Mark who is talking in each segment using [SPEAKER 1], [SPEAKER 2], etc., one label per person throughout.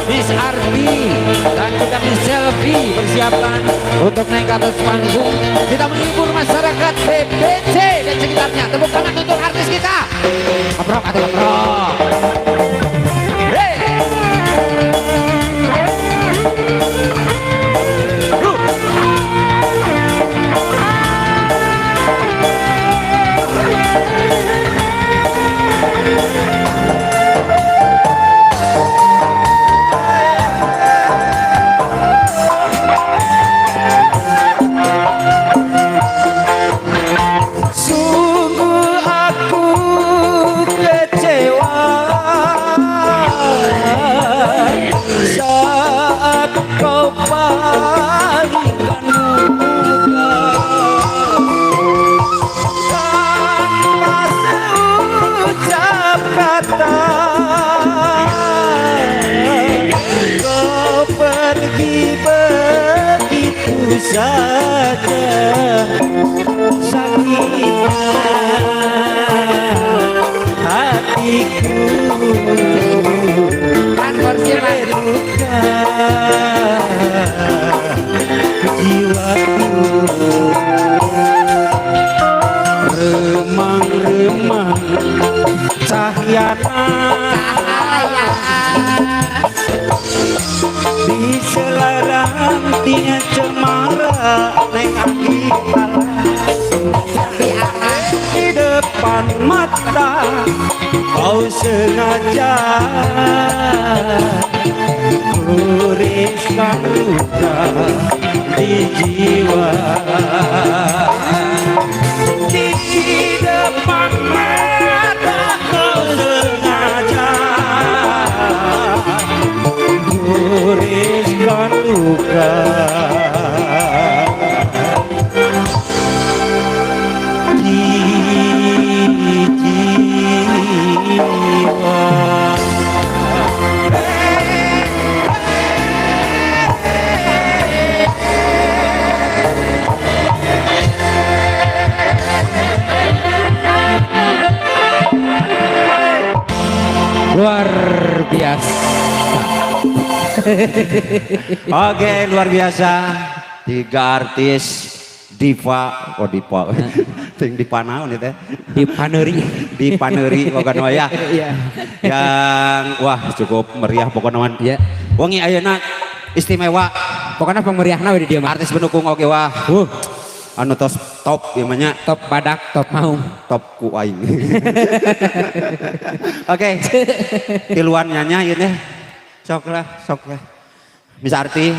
[SPEAKER 1] Miss Ardi dan juga Miss Selfie bersiapkan untuk naik ke atas panggung. Kita menghibur masyarakat BBC dan sekitarnya. Tepuk tangan untuk artis kita. Keprok atau keprok. Hey.
[SPEAKER 2] Saja sakitnya hatiku terluka jiwaku remang-remang cahyana di selarang tia cemara neng di depan mata kau sengaja tuliskan luka di jiwa di depan mata kau sengaja tuliskan luka di jiwa.
[SPEAKER 1] Luar biasa.
[SPEAKER 2] Oke, luar biasa. 3 artis diva, oh diva, ting diva naon itu? Diva Neuri, pokoknya ya. Yang wah cukup meriah pokoknya.
[SPEAKER 1] Ya.
[SPEAKER 2] Wangi ayeuna istimewa.
[SPEAKER 1] Pokoknya pemeriahna di dia mah.
[SPEAKER 2] Artis pendukung oke wah. Anu tos top gimana?
[SPEAKER 1] Top badak, top maung,
[SPEAKER 2] top ku aing. Oke. Tiluan nyanyi ini. Sok lah. Miss Arti,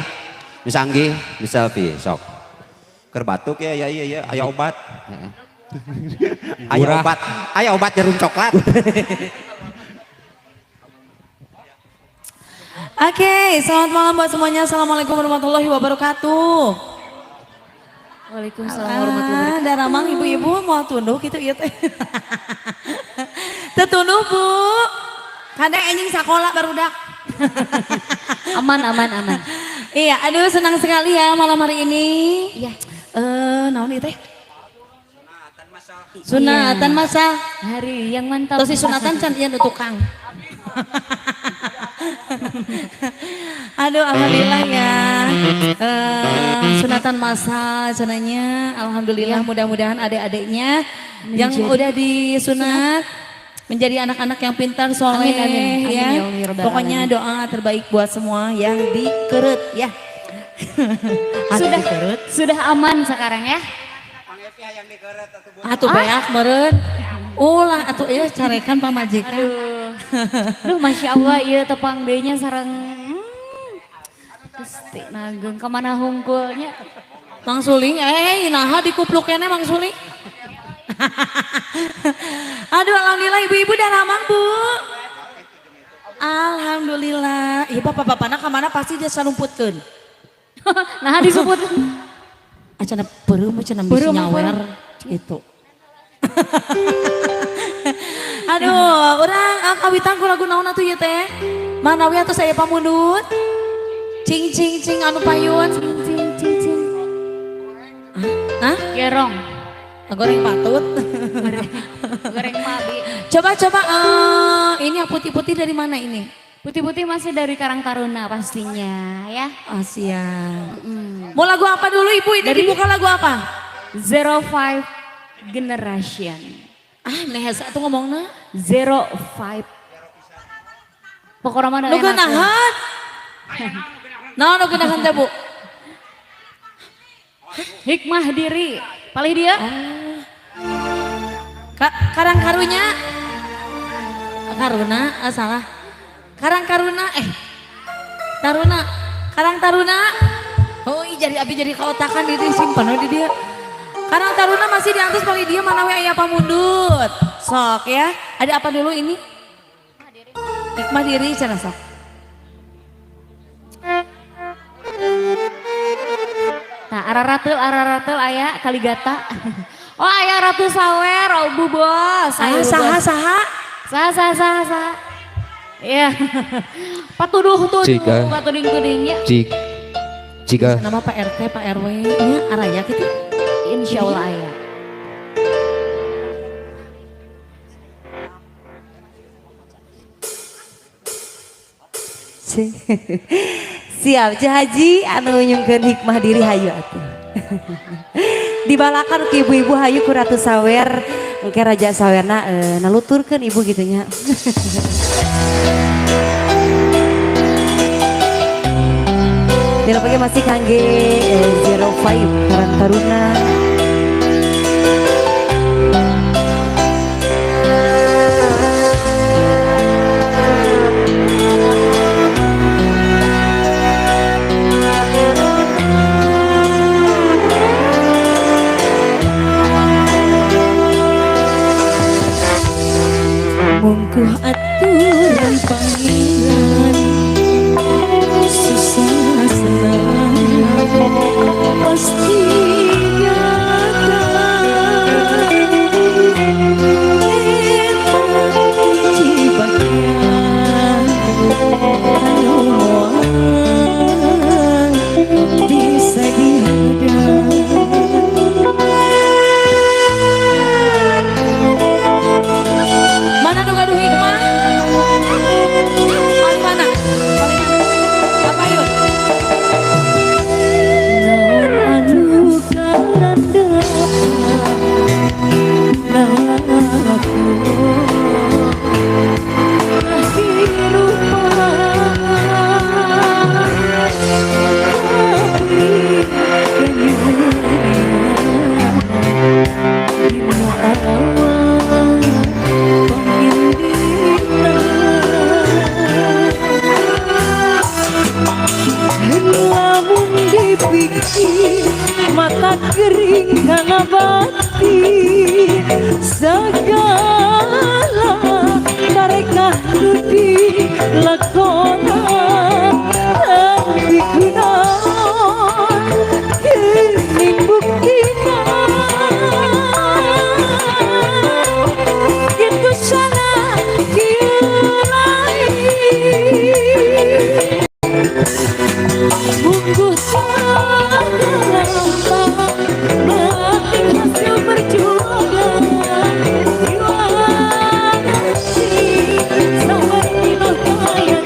[SPEAKER 2] Miss Anggi, Miss Selfie, sok. Keur batuk ya, iya, aya obat. Aya obat jarum coklat.
[SPEAKER 3] Oke, selamat malam buat semuanya. Assalamualaikum warahmatullahi wabarakatuh.
[SPEAKER 4] Waalaikumsalam warahmatullahi wabarakatuh.
[SPEAKER 3] Dan ramang ibu-ibu mau tunduh gitu ieu teh. Tetunduh Bu. Kadang anjing sakola barudak.
[SPEAKER 4] Aman.
[SPEAKER 3] Iya, aduh senang sekali ya malam hari ini.
[SPEAKER 4] Iya.
[SPEAKER 3] Naon ieu teh? Sunatan masa.
[SPEAKER 4] Hari yang mantap.
[SPEAKER 3] Terus si sunatan can ieu tukang. Aduh alhamdulillah ya. Sunatan masa cenanya. Alhamdulillah mudah-mudahan adik-adiknya yang udah disunat menjadi anak-anak yang pintar, soleh,
[SPEAKER 4] Amin,
[SPEAKER 3] ya.
[SPEAKER 4] ya Allah, ya Rabbal
[SPEAKER 3] Pokoknya
[SPEAKER 4] alamin.
[SPEAKER 3] doa terbaik buat semua yang dikeret ya.
[SPEAKER 4] Sudah aman sekarang ya.
[SPEAKER 3] Atuh beak meureun. Ulah atuh ieu carekan pamajikan.
[SPEAKER 4] Duh Masya Allah iya tepang denya sarang Gusti Nageng kemana hungkulnya.
[SPEAKER 3] Mang Suling, naha dikupluk kene Mang Suling. Aduh alhamdulillah ibu-ibu dan ramang Bu. Alhamdulillah. Iya bapak-bapakna kemana pasti dia salumputkeun.
[SPEAKER 4] Nah disebut.
[SPEAKER 3] Acana beureum cenah bisa nyawer gitu. Aduh, orang kawitan ku lagu naon atuh ieu teh? Manawi atuh saya pamundut. Cing cing cing anu payun.
[SPEAKER 4] Cing.
[SPEAKER 3] Hah?
[SPEAKER 4] Gerong.
[SPEAKER 3] Goreng patut.
[SPEAKER 4] Goreng mabi.
[SPEAKER 3] Coba ini yang putih-putih dari mana ini?
[SPEAKER 4] Putih-putih masih dari Karang Taruna pastinya ya.
[SPEAKER 3] Oh siap. Mau lagu apa dulu Ibu? Ini dibuka lagu apa?
[SPEAKER 4] 05 Generation.
[SPEAKER 3] Ah nehesa tuh ngomongnya.
[SPEAKER 4] 05. Pokoknya mana
[SPEAKER 3] Nu geunahan. Naon nu geunahan teh Bu?
[SPEAKER 4] Hikmah diri. Paling dia.
[SPEAKER 3] Karang karunya. Karuna, salah. Karang Karuna, Taruna, Karang Taruna. Oh iya jadi kaotakan di simpan di dia. Karang Taruna masih di atas paling dia mana we aya pamundut. Sok ya. Ada apa dulu ini? Hikmah diri cenah sok.
[SPEAKER 4] Nah, araratel aya Kaligata. Oh, aya Ratu Sawer, oh Bu Bos.
[SPEAKER 3] Saha.
[SPEAKER 4] Iya. Patuduh-tuduh,
[SPEAKER 1] Jika.
[SPEAKER 4] patuding-tudingnya.
[SPEAKER 1] Jika
[SPEAKER 3] Nama Pak RT, Pak RW nya araya gitu.
[SPEAKER 4] Insya Allah aya.
[SPEAKER 3] Siap Cah Haji anu nyungkeun hikmah diri hayu atuh. Dibalakan ke ibu-ibu hayu ku Ratu Sawer, engke Raja Sawerna naluturkeun ibu gitu nya. Dilapake masih kangge 05 Karang Taruna. Mungkuh aturan panggilan susah senang pasti nyata hiji bagian anu moal bisa dihadang. Mana nu gaduh hikmah? Paling mana? Apa yuk? Naon anu kalanda aku lamun dipikir mata kering karena batin segala mereka nudi lakonan tapi kunaon kening buktina gitu sana kilai bungkus mati hasil perjuangan jiwa hati sampai di kaya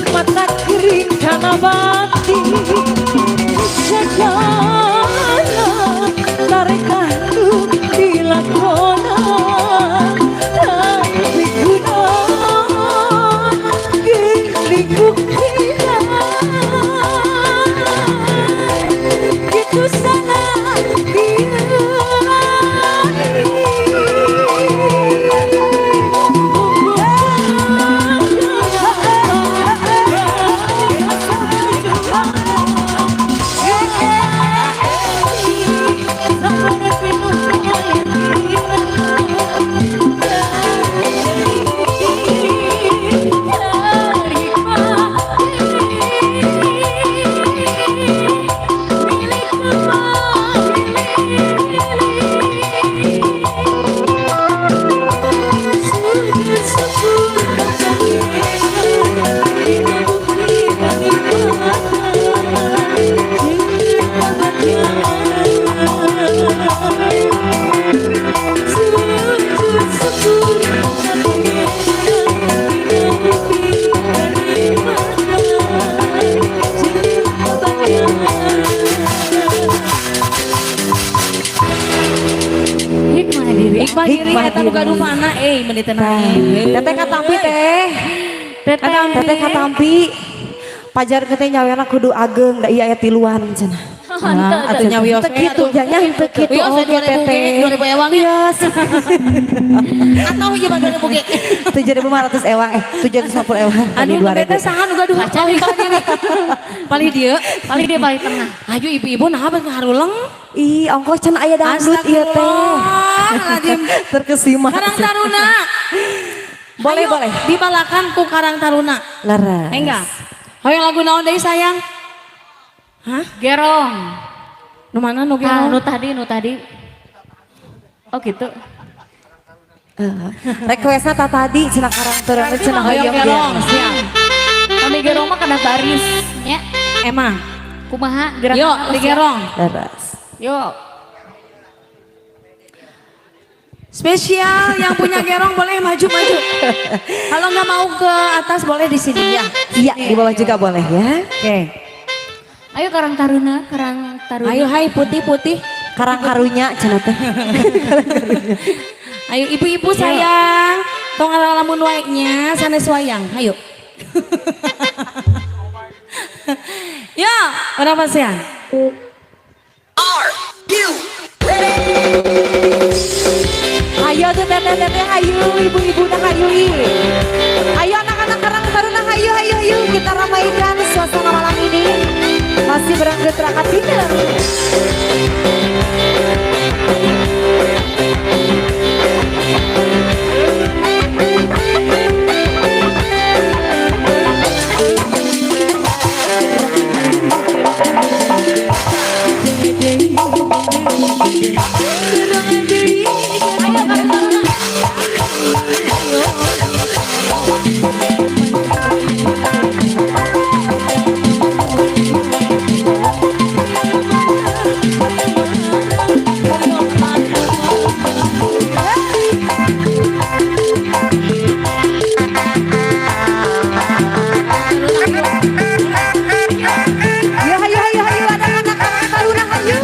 [SPEAKER 5] Mata kering karena batin segala tarekanku dilakonan tapi guna diriku hilang gitu sangat
[SPEAKER 3] Hikmah eta buka dumana menit tenang.
[SPEAKER 5] Teteh katampi teh. Teteh katampi. Pajar teh nyawena kudu ageng da ieu aya tiluan cenah.
[SPEAKER 3] Atuh nyawios
[SPEAKER 5] teh kitu nya henteu kitu oge teteh.
[SPEAKER 3] 2000 ewang
[SPEAKER 5] ya.
[SPEAKER 3] Atau ieu mah 2000 ge.
[SPEAKER 5] 7.500 ewang 750 ewang.
[SPEAKER 3] Anu beta sahan uga duha cari paling dia
[SPEAKER 4] paling tengah.
[SPEAKER 3] Ayo ibu-ibu nah beus ngaharuleng.
[SPEAKER 5] Ih, ongkos cenah aya dangdut ieu teh.
[SPEAKER 3] Astagfirullahaladzim.
[SPEAKER 5] Terkesima.
[SPEAKER 3] Karang Taruna.
[SPEAKER 5] Boleh,
[SPEAKER 3] Ayo,
[SPEAKER 5] boleh.
[SPEAKER 3] Dibalakan ku Karang Taruna.
[SPEAKER 5] Laras.
[SPEAKER 3] Enggak. Hoyong lagu naon deui sayang? Hah?
[SPEAKER 4] Gerong.
[SPEAKER 3] Nu mana nu
[SPEAKER 4] Ah,
[SPEAKER 3] gerong?
[SPEAKER 4] nu tadi. Oh gitu.
[SPEAKER 5] Requestnya tadi cenah Karang Taruna cenah
[SPEAKER 3] Hoyong gerong, siap.
[SPEAKER 4] Kami gerong mah kena baris. Ya.
[SPEAKER 3] Emang.
[SPEAKER 4] Kumaha gerakan
[SPEAKER 3] Yuk,
[SPEAKER 4] halus
[SPEAKER 3] di
[SPEAKER 4] ya?
[SPEAKER 3] gerong.
[SPEAKER 5] Laras.
[SPEAKER 4] Yuk.
[SPEAKER 3] Spesial yang punya gerong boleh maju-maju. Kalau nggak mau ke atas boleh di sini ya.
[SPEAKER 5] Iya, di bawah juga boleh ya.
[SPEAKER 3] Oke.
[SPEAKER 4] Ayo Karang Taruna.
[SPEAKER 3] Ayo hai putih-putih.
[SPEAKER 5] Karang karunya cenah teh.
[SPEAKER 3] Ayo ibu-ibu sayang. Tong lamun wae-nya sanes wayang. Ayo. Ya, berapa sih?
[SPEAKER 5] Ayo tuh teteh hayu, ibu-ibu dah hayu. Ayo anak-anak Karang Taruna hayu. Kita ramaikan suasana malam ini. Masih berangkat terakat dinner. Hayu anak-anak Karang Taruna hayu.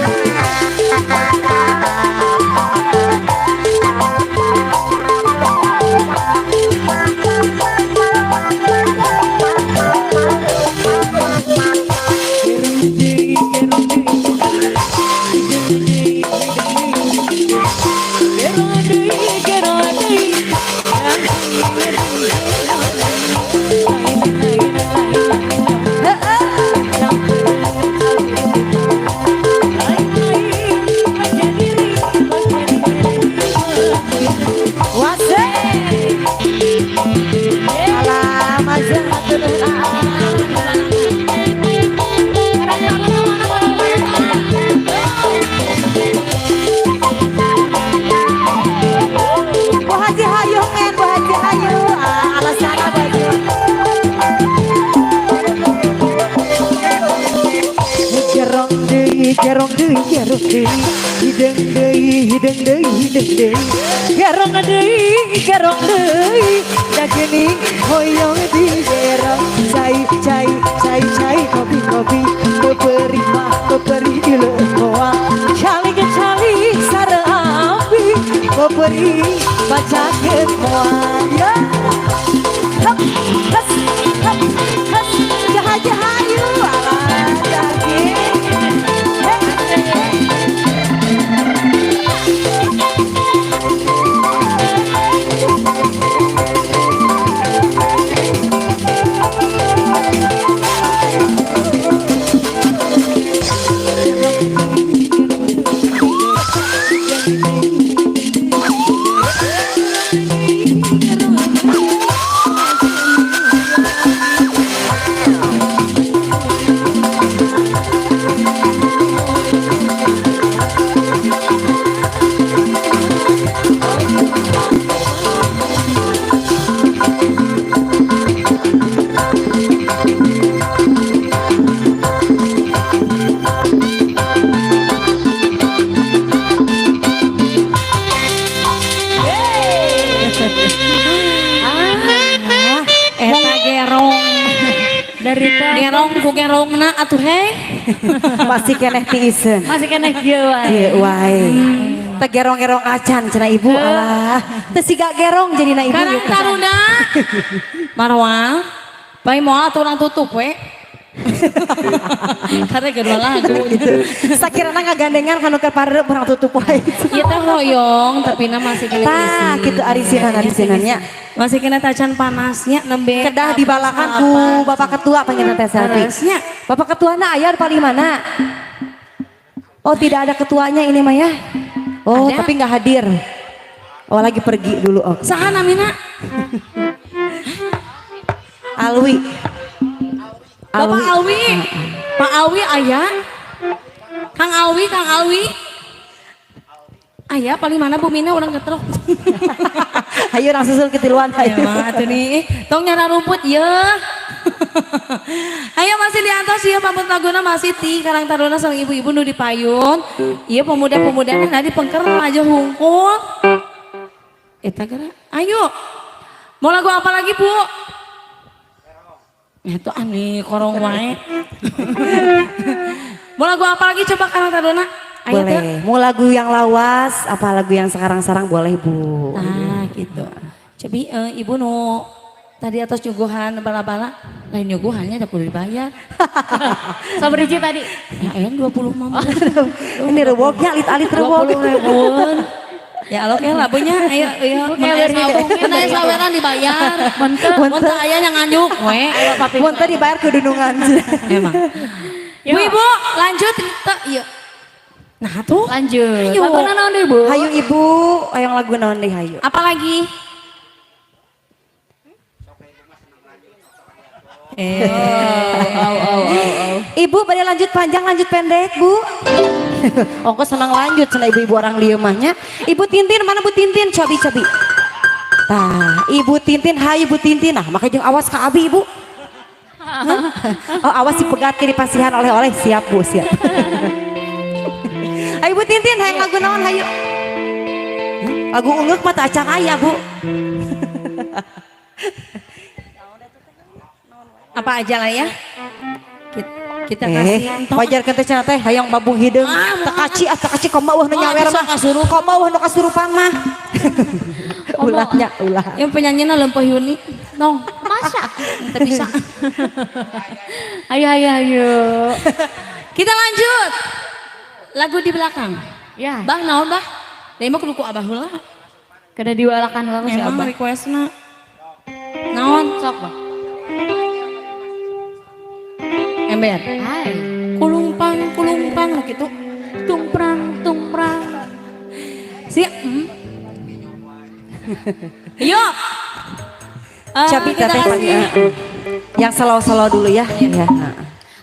[SPEAKER 5] gerong deui hideng deui hideng deui hideng deui gerong deui da geuning hoyong di gerong cai kopi beperi di leukoa cali sareng api beperi baca kemoan ya hap jaha yuk ala daging
[SPEAKER 3] gerongna atuh hei
[SPEAKER 5] masih keneh tiisen
[SPEAKER 4] Masih kena kieu wae.
[SPEAKER 5] ieu wae teh gerong-gerong acan cenah ibu alah teh siga gerong jadi na ibu
[SPEAKER 3] karang
[SPEAKER 5] ieu.
[SPEAKER 3] taruna Marwah bae moal atuh urang tutup we karena kedua lagu
[SPEAKER 5] sakirana ngagandengan kanu keur pareup urang tutup wae
[SPEAKER 3] ieu teh hoyong tapi na masih kena
[SPEAKER 5] tah kitu arisinan-arisinannya
[SPEAKER 3] masih kena tacan panasnya nembe
[SPEAKER 5] kedah dibalakan ku Bapak Ketua pengen teh selfie.
[SPEAKER 3] Terusnya.
[SPEAKER 5] Bapak Ketuana aya di paling mana? Oh tidak ada ketuanya ini mah ya. Oh
[SPEAKER 3] Ada.
[SPEAKER 5] tapi nggak hadir. Oh lagi pergi dulu. Oh.
[SPEAKER 3] saha namina
[SPEAKER 5] Alwi.
[SPEAKER 3] Bapak Alwi Pak Alwi aya Kang Alwi aya paling mana Bu Mina urang getrok
[SPEAKER 5] Ayo orang susul ketiluan
[SPEAKER 3] ya
[SPEAKER 5] ayo.
[SPEAKER 3] mah atuh nih tong nyara rumput ya ayo masih di atas ya pamut laguna masih ti karang taruna sareng ibu-ibu nu dipayun iya pemuda-pemuda na di pengker aja hungkul eta gara ayo mau lagu apa lagi Bu itu aneh korong wae mau lagu apa lagi coba karang taruna ayo teh.
[SPEAKER 5] Boleh. Mau lagu yang lawas, apa lagu yang sekarang-sarang boleh Bu.
[SPEAKER 3] Nah gitu. Cobi ibu nu tadi atas nyuguhan bala-bala, lain nyuguhannya udah kudu dibayar.
[SPEAKER 4] Sabar hiji tadi.
[SPEAKER 3] Ya en 20 mah.
[SPEAKER 5] Ini rewoknya alit-alit rewok.
[SPEAKER 3] 20.000. Ya Allah kayak labunya ayo mun saweran dibayar. Mun teu aya yang nganyuk we.
[SPEAKER 5] Mun teh dibayar kedunungan.
[SPEAKER 3] Emang. Bu ibu lanjut teu ieu. Nah tuh
[SPEAKER 4] Lanjut.
[SPEAKER 3] Ayo.
[SPEAKER 4] Lagu naon deui Bu?
[SPEAKER 5] Hayu Ibu, hayang lagu naon deui hayu.
[SPEAKER 3] apa lagi?
[SPEAKER 5] Ibu pada lanjut panjang lanjut pendek Bu. Ongko senang lanjut cenah ibu-ibu orang lieu mahnya. Ibu Tintin mana Bu Tintin? Cobi. Tah, Ibu Tintin, hayu Ibu Tintin. Nah, maka jeung awas ka abi Ibu. Hah? Oh, awas si pegat kiri pasihan oleh-oleh siap Bu, siap. Ayo Bu Tintin, hayang lagu naon hayu? Lagu ungeuk mah teu acan aya Bu.
[SPEAKER 3] Apa aja lah ya kita kasih entong.
[SPEAKER 5] Wajar kan teh cenah teh hayang babung hideung. Teu kaci komo eueuh nu nyawer mah. Komo eueuh nu kasurupan mah. Ulahnya ulah.
[SPEAKER 3] Yang penyanyinya Lempeh Yuni dong
[SPEAKER 4] Masa?
[SPEAKER 3] kita bisa
[SPEAKER 4] Ayo.
[SPEAKER 3] kita lanjut lagu di belakang
[SPEAKER 4] Ya.
[SPEAKER 3] bah naon bah dari mah kudu ku abah heula
[SPEAKER 4] Kada diwalakan lagu si
[SPEAKER 3] emang
[SPEAKER 4] Abah.
[SPEAKER 3] requestna naon
[SPEAKER 4] Sok Bah.
[SPEAKER 3] ember
[SPEAKER 4] Hai.
[SPEAKER 3] kulumpang gitu
[SPEAKER 4] Tungprang.
[SPEAKER 3] siap yuk
[SPEAKER 5] Cabi
[SPEAKER 3] kita
[SPEAKER 5] teh
[SPEAKER 3] kasih
[SPEAKER 5] yang slow dulu ya. Ya.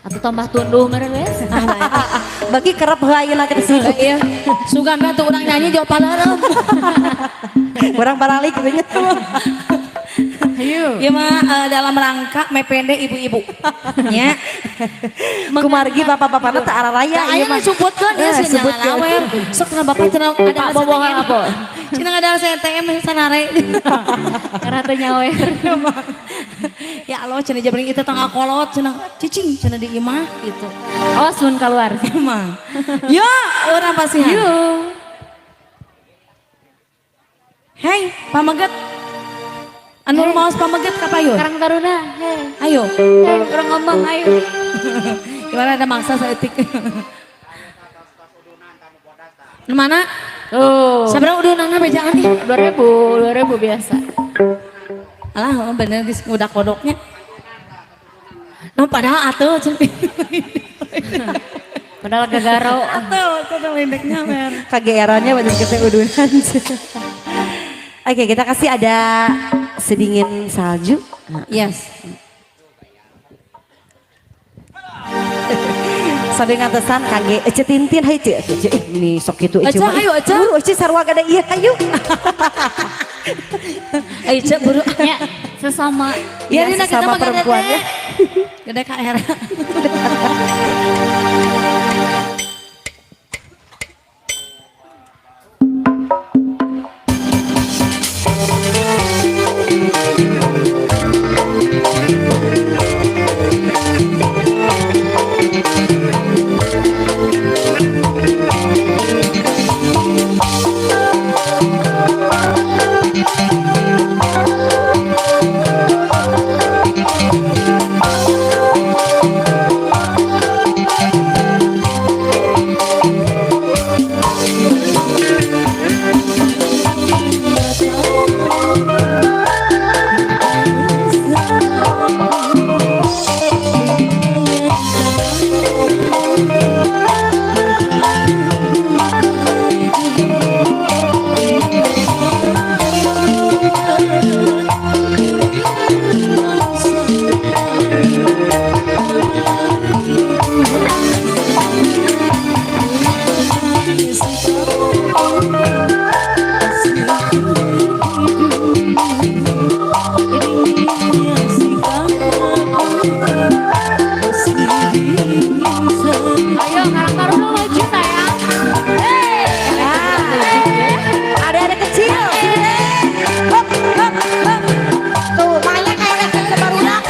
[SPEAKER 4] Atau tambah tunduh meureun wes.
[SPEAKER 5] Bagi kerep ayeuna kita sih.
[SPEAKER 3] iya sugan mah tuh urang nyanyi jauh palarem
[SPEAKER 5] Urang baralik gitu nya.
[SPEAKER 4] Ayo.
[SPEAKER 3] Ya mah dalam rangka mepende ibu-ibu. Ya.
[SPEAKER 5] Kumargi bapak-bapakna teu araraya
[SPEAKER 3] Ya
[SPEAKER 5] ieu
[SPEAKER 3] aya
[SPEAKER 5] mah.
[SPEAKER 3] disebutkeun ya sia
[SPEAKER 5] Sebutkeun.
[SPEAKER 3] nyalawer. Sok cenah bapak cenah ada
[SPEAKER 4] bobogan apa?
[SPEAKER 3] Cenah ada CTM sanare.
[SPEAKER 4] Karena teu nyawer.
[SPEAKER 3] Ya Allah cenah jabring itu tanggal kolot cenah cicing cenah di imah gitu.
[SPEAKER 4] Oh, sun keluar.
[SPEAKER 3] Emang. Ya, orang pasti.
[SPEAKER 4] Yuk.
[SPEAKER 3] Hei, Pameget. Anu maos Pameget ka payun.
[SPEAKER 4] Karang Taruna. Hei.
[SPEAKER 3] Ayo.
[SPEAKER 4] Hei, orang ngomong ayo.
[SPEAKER 3] Gimana ada mangsa saeutik. Nu mana?
[SPEAKER 4] Tuh.
[SPEAKER 3] Sabarang udunana bejaan nih.
[SPEAKER 4] 2000 biasa.
[SPEAKER 3] Alah, bener geus ngudak kodoknya. No padahal atuh cenah.
[SPEAKER 4] Padahal gagaro.
[SPEAKER 3] Atuh, cenah lendeknya mer.
[SPEAKER 5] Kageerannya badan kita udunan. Oke, kita kasih ada sedingin salju.
[SPEAKER 3] Yes.
[SPEAKER 5] Sambil ngantesan kage Ece Tintin hayu Ece. Ini sok kitu Ece.
[SPEAKER 3] Ece,
[SPEAKER 5] mah.
[SPEAKER 3] hayu, Ece.
[SPEAKER 5] Buru Ece sarua gada ieu hayu.
[SPEAKER 3] Ayo cek buru.
[SPEAKER 4] Ya, sesama.
[SPEAKER 3] Ya,
[SPEAKER 5] Ya,
[SPEAKER 3] Rina kita
[SPEAKER 5] sesama
[SPEAKER 3] mah gede
[SPEAKER 5] perempuan,
[SPEAKER 3] teh.
[SPEAKER 5] ya.
[SPEAKER 3] Gede KR.
[SPEAKER 4] Ayo, Karang Taruna maju sayang.
[SPEAKER 5] Ada kecil. Hop, hop, hop. Tuh, makanya kayak rekan kebarudak.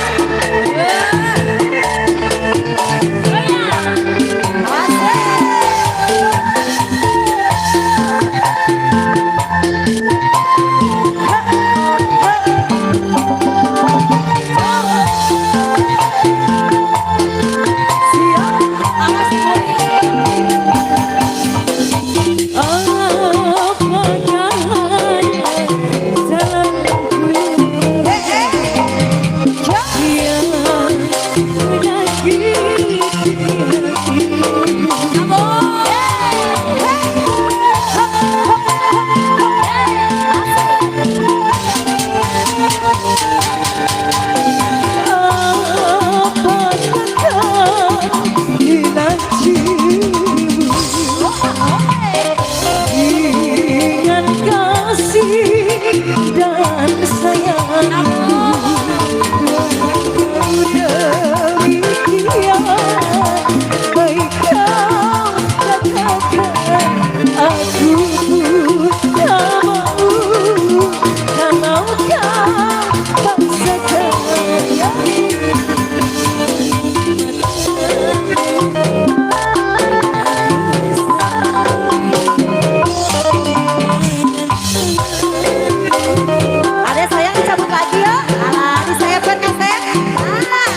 [SPEAKER 5] Ada sayang cabut lagi ya. Alah, disayapkan kaset. Alah.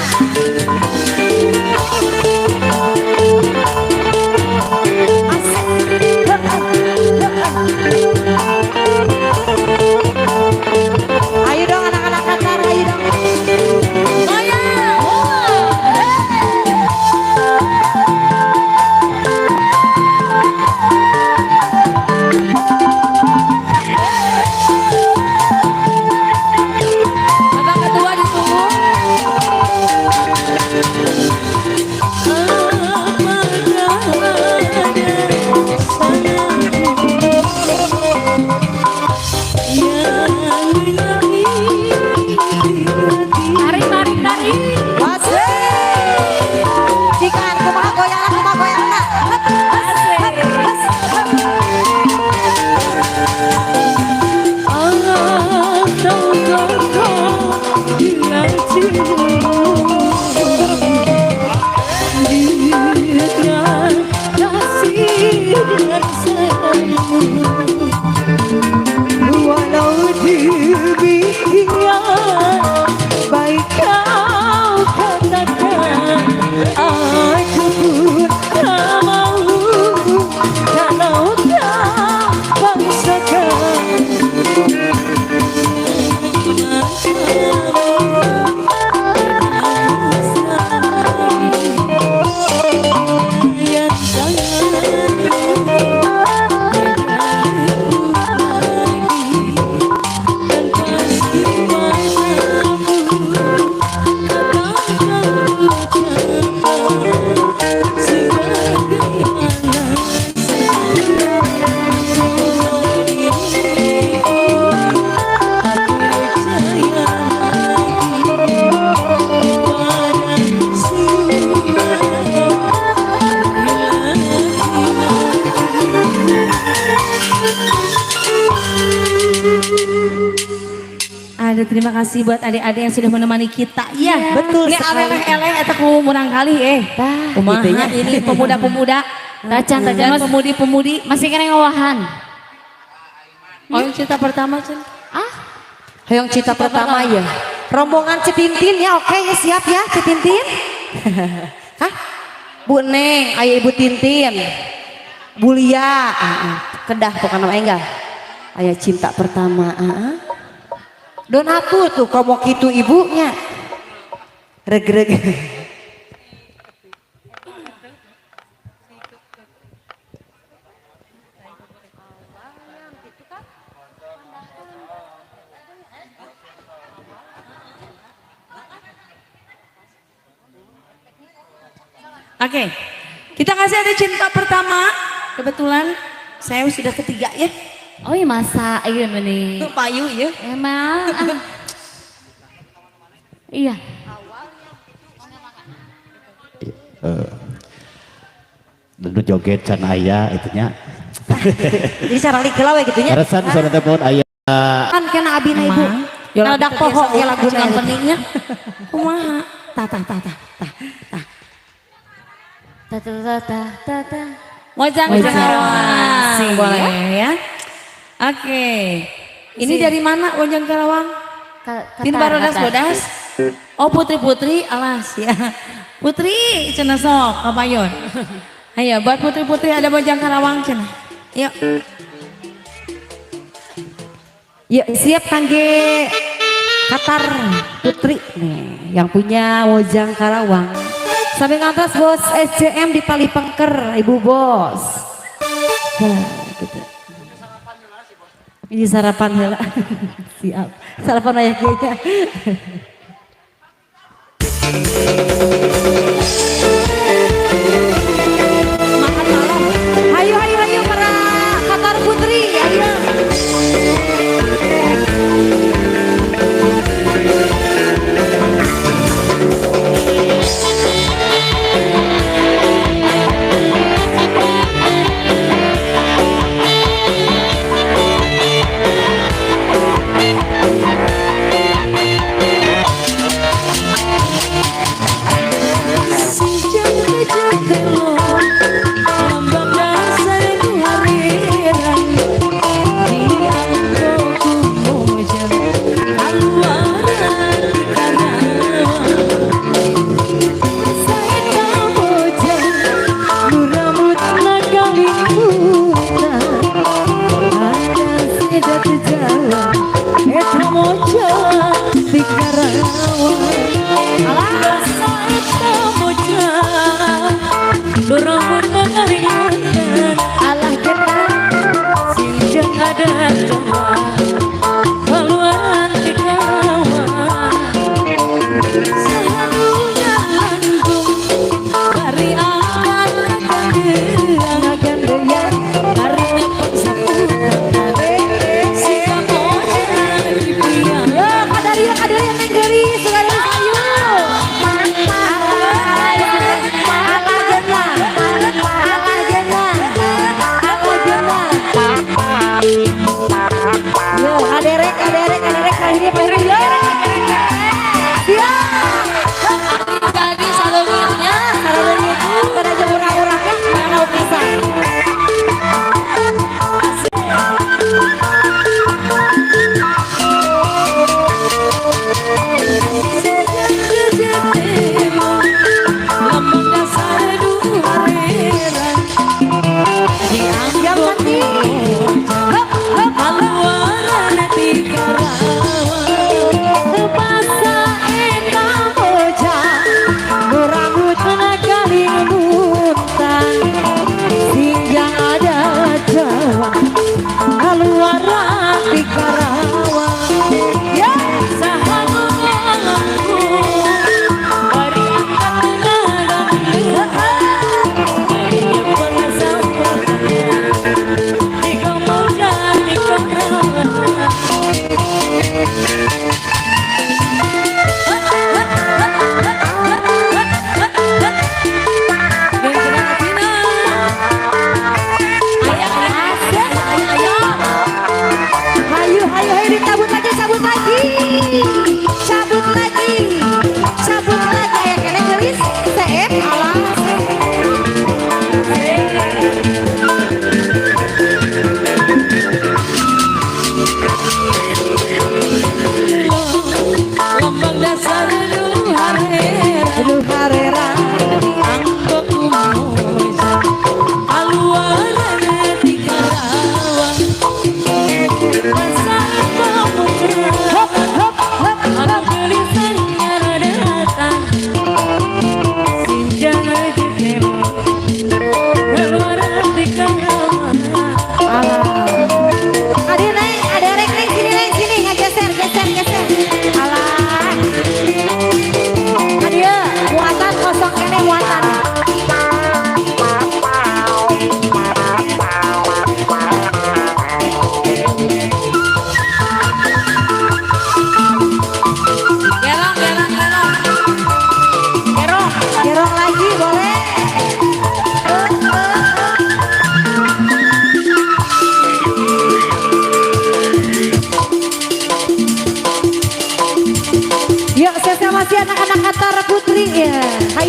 [SPEAKER 5] Asik.
[SPEAKER 3] Aduh, terima kasih buat adik-adik yang sudah menemani kita. Iya,
[SPEAKER 5] betul
[SPEAKER 3] Ini
[SPEAKER 5] sekali.
[SPEAKER 3] eleh-eleh eta kumurang kali kumaha
[SPEAKER 5] gitunya.
[SPEAKER 3] ini pemuda-pemuda.
[SPEAKER 4] Tacan
[SPEAKER 3] Dan pemudi-pemudi.
[SPEAKER 4] masih kena ngawahan.
[SPEAKER 3] Oh, yang cerita pertama, Cen.
[SPEAKER 4] Ah,
[SPEAKER 5] Yang cita pertama ya. Rombongan Citintin ya, oke ya, siap ya Citintin. Hah? Bu Neng, ayah Ibu Tintin. Bu Lia, kedah pokoknya nama enggak. Ayah cinta pertama. Don atuh tuh kamu gitu ibunya. Reg-reg.
[SPEAKER 3] Oke, kita kasih ada cinta pertama. Kebetulan saya sudah ketiga ya.
[SPEAKER 4] oh iya masa, iya nih.
[SPEAKER 3] Tuh payu ya.
[SPEAKER 4] Emang, iya.
[SPEAKER 6] Dulu joget can aya itunya.
[SPEAKER 5] Jadi cara likela we gitunya.
[SPEAKER 6] Karasan sore teh pun aya
[SPEAKER 5] Kan kena abina ibu. Naladak poho ya laguna
[SPEAKER 3] pentingnya. Kumaha? Tah.
[SPEAKER 4] Tata.
[SPEAKER 3] Mojang Karawang. Boleh ya. Oke. Ini dari mana Mojang Karawang? Tin Barodas Bodas. Oh putri-putri alas ya. Putri cenah sok kapayon. Ayo buat putri-putri ada Mojang Karawang cenah. Yuk.
[SPEAKER 5] Ya siap kangge Qatar Putri nih yang punya Mojang Karawang. Sampai ngantos bos SCM di Palipengker, Ibu Bos. Gitu. Ini sarapan heula. Siap. Sarapan aya kayaknya. Makan malam. Hayu para Qatar Putri, ayo.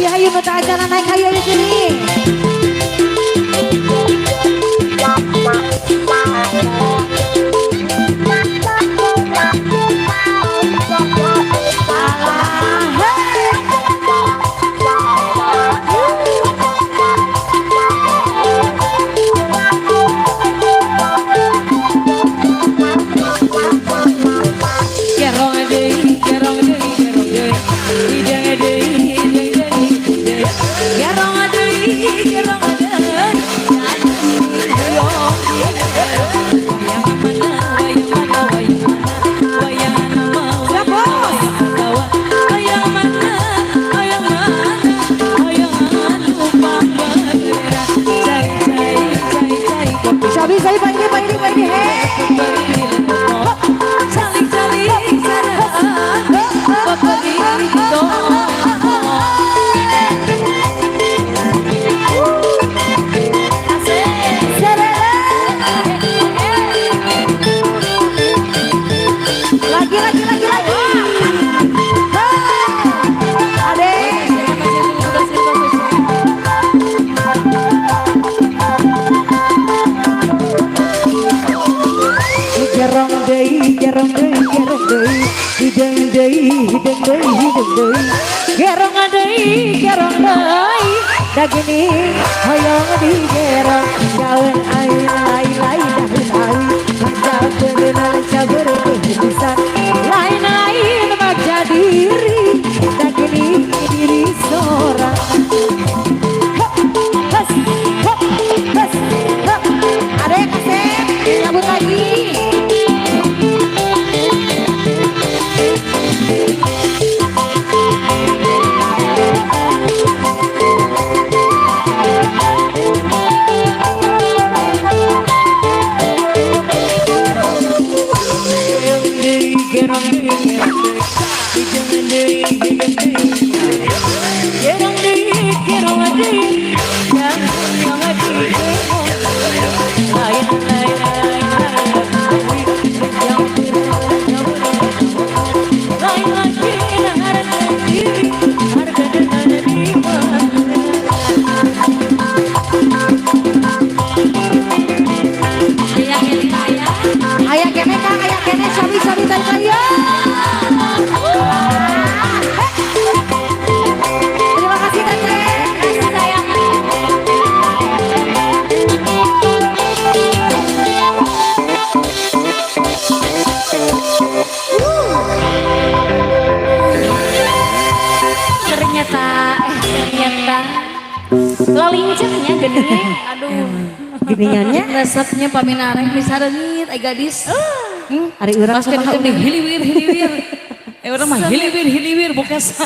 [SPEAKER 5] hayu nu teu acan naik hayu di sini. Sabi saya pagi gerong deui hidung deui gerong deui da gini hoyong di gerong gaweun ayeuna lain-lain daun awi beunal caber pisan lain-lain mah diri da gini diri sorang ada kasep nyambut lagi. Lolincahnya gening, aduh. Geningannya
[SPEAKER 3] resepnya paminareng bisa reungit ay gadis.
[SPEAKER 5] Ari urang
[SPEAKER 3] pas kana teh hiliwir. Urang mah hiliwir bokes.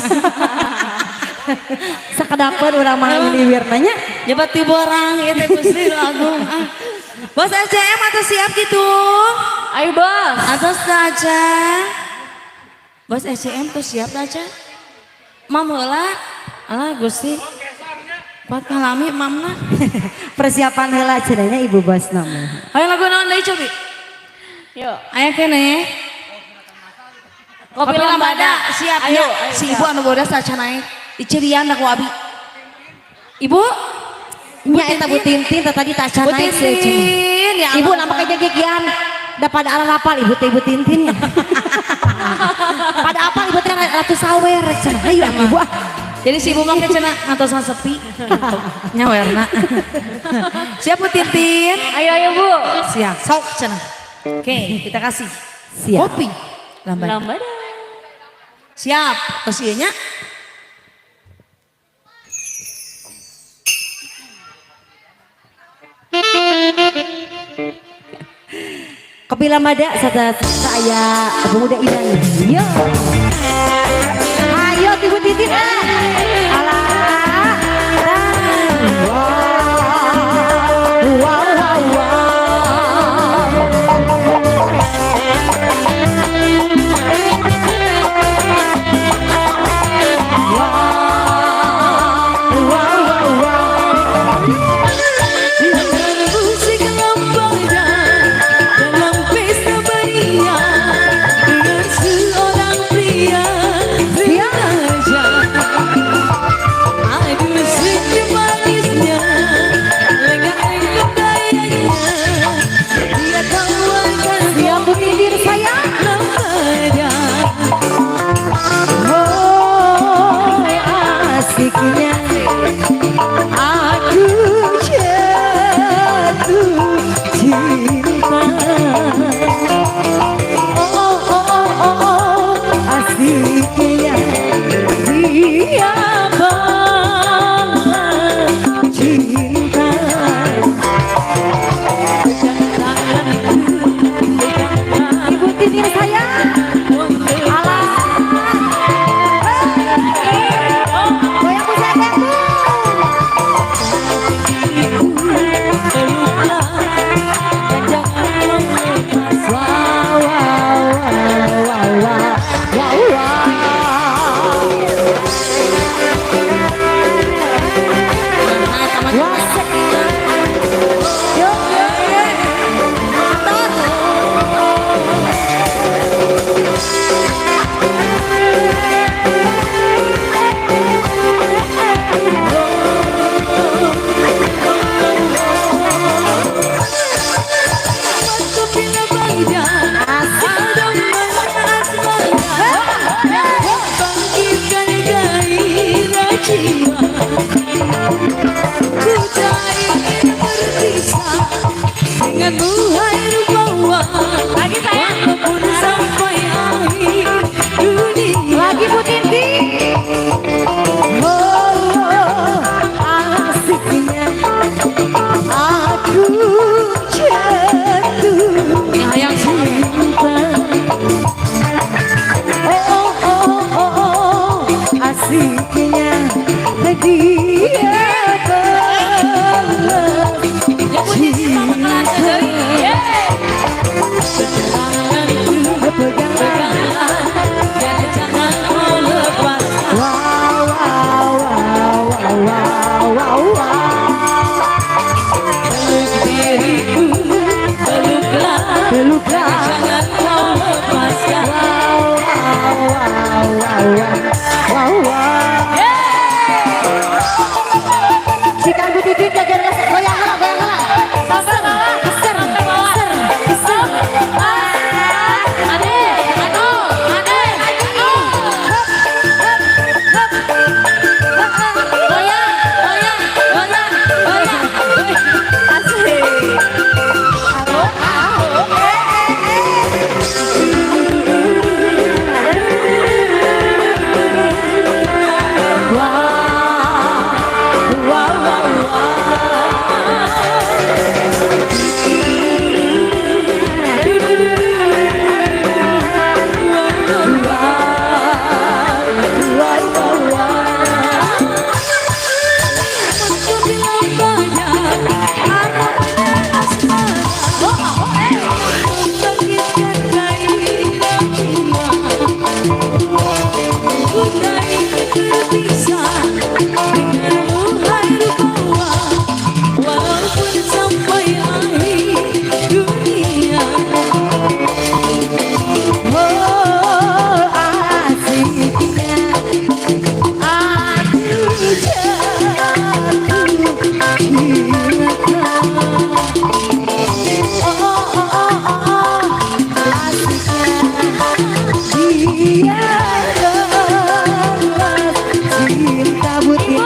[SPEAKER 5] Sakadapeun urang mah hiliwir nanya.
[SPEAKER 3] Nyebat ti borang ieu teh Gusti Agung. Bos SCM atau siap gitu?
[SPEAKER 4] Ayo bos.
[SPEAKER 3] Atas aja. Bos SCM tuh siap aja. Mam heula. Alah Gusti. Buat ngalami mamna.
[SPEAKER 5] Persiapan heula cenanya ibu bos nama.
[SPEAKER 3] Ayo lagu naon deui cobi?
[SPEAKER 4] Yuk.
[SPEAKER 3] Aya keneh. Kopi lambada siap
[SPEAKER 4] Ayo,
[SPEAKER 3] nya. Si ibu anu bodas acan naik. Dicirian ku abi. Ibu?
[SPEAKER 5] Nya eta Bu Tintin tadi tak acan naik sih
[SPEAKER 3] Tintin, ya
[SPEAKER 5] Ibu
[SPEAKER 3] Allah.
[SPEAKER 5] nama kejegian. Da pada arah lapal ibu teh Ibu Tintin. Pada apa ibu teh ratu sawer cenah. Ayo ibu.
[SPEAKER 3] Jadi si ibu mah cenah ngantosan sepi. Nya werna. Siap Bu Tintin?
[SPEAKER 4] Ayo Bu.
[SPEAKER 3] Siap. Sok cenah. Oke, kita kasih.
[SPEAKER 5] Siap.
[SPEAKER 3] Kopi. Lambada.
[SPEAKER 4] Lambada.
[SPEAKER 3] Siap. Kasih nya.
[SPEAKER 5] Kopi lambada saya pemuda idan. Yo. Ayo Ibu Titin Alah.
[SPEAKER 3] Lagi sayang. Walaupun sampai akhir dunia.
[SPEAKER 5] Lagi Bu Tintin. Oh, asiknya aku jatuh
[SPEAKER 3] Yang
[SPEAKER 5] cinta. Oh, asiknya dia jika Bu Titin jajan goyang sampai bawah geser geser
[SPEAKER 3] walaupun sampai akhir dunia.
[SPEAKER 5] oh asiknya aku jatuh cinta. Asiknya dia cinta Bu Titin.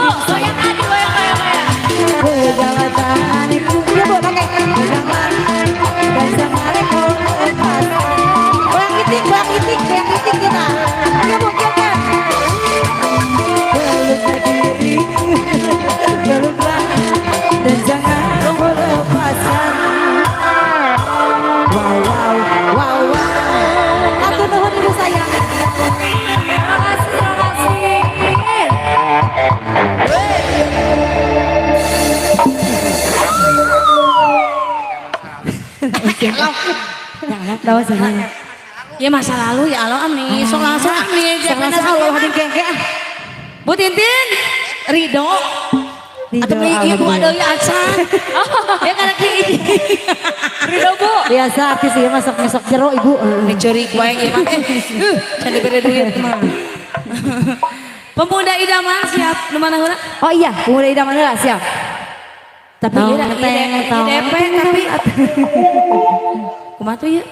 [SPEAKER 5] Pegangan tanganku, ya Bu pakai pegangan dan jangan kau lepas. Goyang itik kita. Ya Bu jangan. Peluklah dan jangan kau lepaskan. Wow. Aku nuhun ibu sayang. Terima kasih. Tahu sana.
[SPEAKER 3] Ya masa lalu ya Allah Ami, sok langsung Ami.
[SPEAKER 5] Jangan salah hadin kengke.
[SPEAKER 3] Bu Tintin, Ridho. Atau beli ibu ada ya Aksan. Ya karena ini. Ridho Bu.
[SPEAKER 5] Biasa artis ya masak jero ibu.
[SPEAKER 3] Dicuri kue iman. Jadi beri duit mah. Pemuda idaman siap. Di mana heula?
[SPEAKER 5] Oh iya, pemuda idaman lah siap. Tapi
[SPEAKER 3] Tahu,
[SPEAKER 5] iya
[SPEAKER 3] IDP tapi kumaha tuh ya?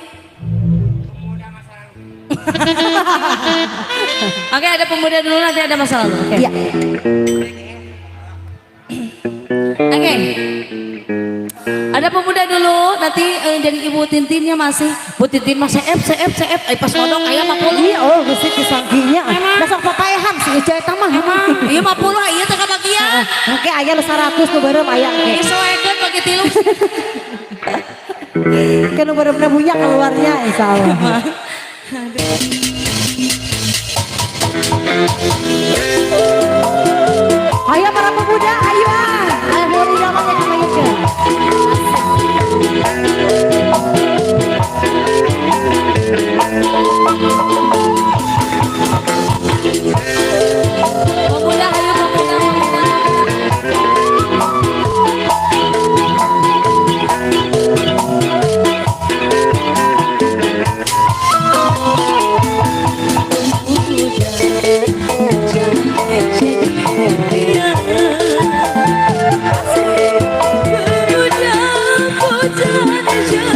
[SPEAKER 3] Oke, ada pemuda dulu nanti ada masalah. Oke.
[SPEAKER 5] Iya.
[SPEAKER 3] Oke. Ada pemuda dulu nanti jadi Ibu Tintinnya masih Bu Tintin masih CF pas nodong aya 50.
[SPEAKER 5] Iya, oh gusti disangkinya. Dasar papayahan sih cewek tamah.
[SPEAKER 3] Emang iya 50 ieu teh kabagian.
[SPEAKER 5] Oke, aya nu 100 nu beureum aya.
[SPEAKER 3] Disoekeun bagi 3.
[SPEAKER 5] Kan nu beureum punya keluarnya insyaallah. Ayo para pemuda, ayo. Ayo dari zaman yang dimainkan.
[SPEAKER 3] Pemuda ayo pemuda. Pemuda,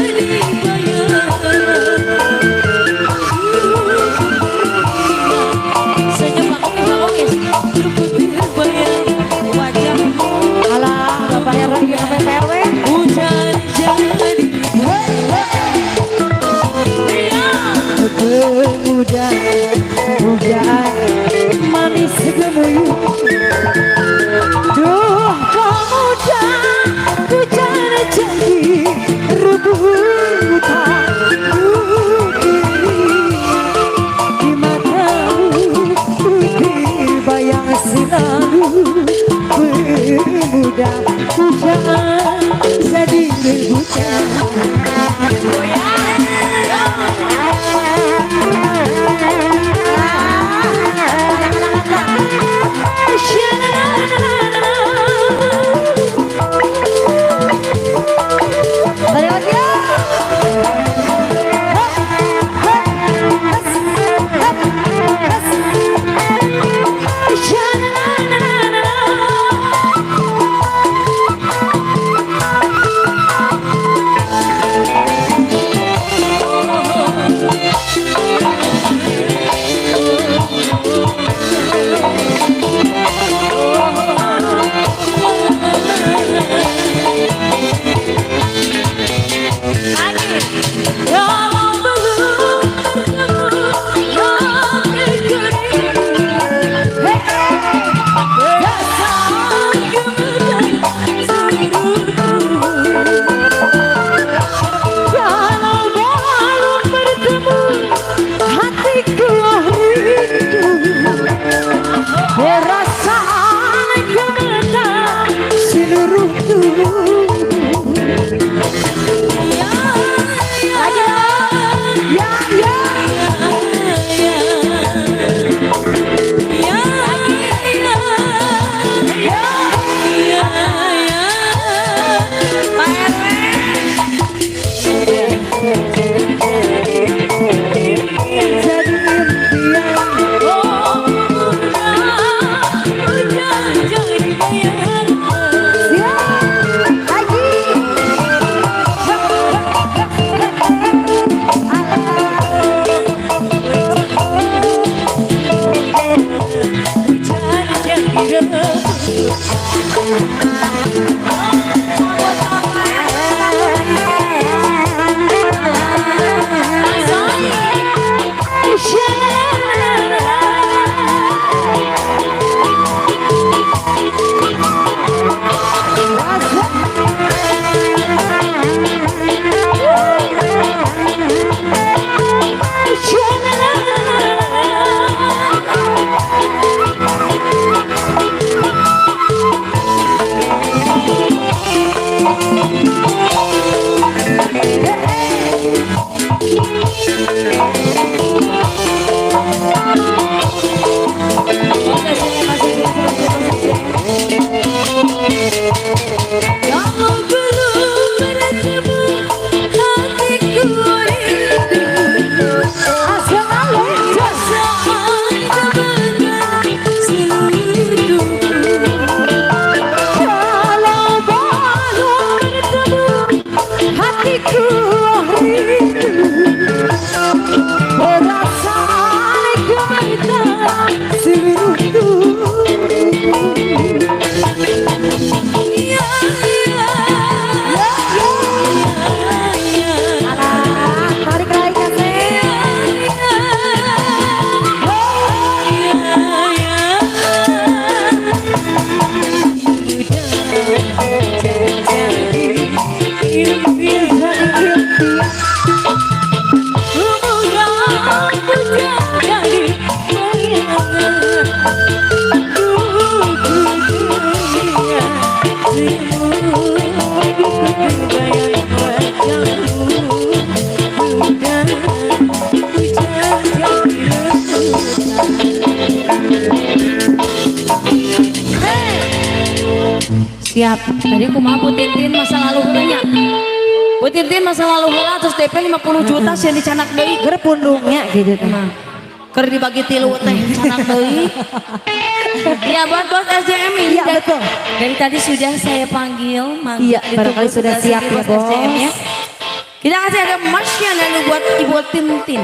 [SPEAKER 3] Kalau belum bertemu hatiku rindu Perasaan gemetar seluruhku
[SPEAKER 5] Kalau belum bertemu hatiku rindu perasaan gemetar seluruh tubuh.
[SPEAKER 3] Siap. Tadi kumaha Bu Tintin masa lalu heulanya. Bu Tintin masa lalu heula terus DP 50 juta sih dicanak deui.
[SPEAKER 5] Ger pundungnya gitu teh.
[SPEAKER 3] Nah, keur dibagi tilu teh canak deui. Ya buat bos SDM ini.
[SPEAKER 5] Iya betul.
[SPEAKER 3] Dari tadi sudah saya panggil.
[SPEAKER 5] Iya, barangkali sudah siap ya bos.
[SPEAKER 3] SDM ya. Kita kasih ada marsnya lalu buat Ibu Tintin.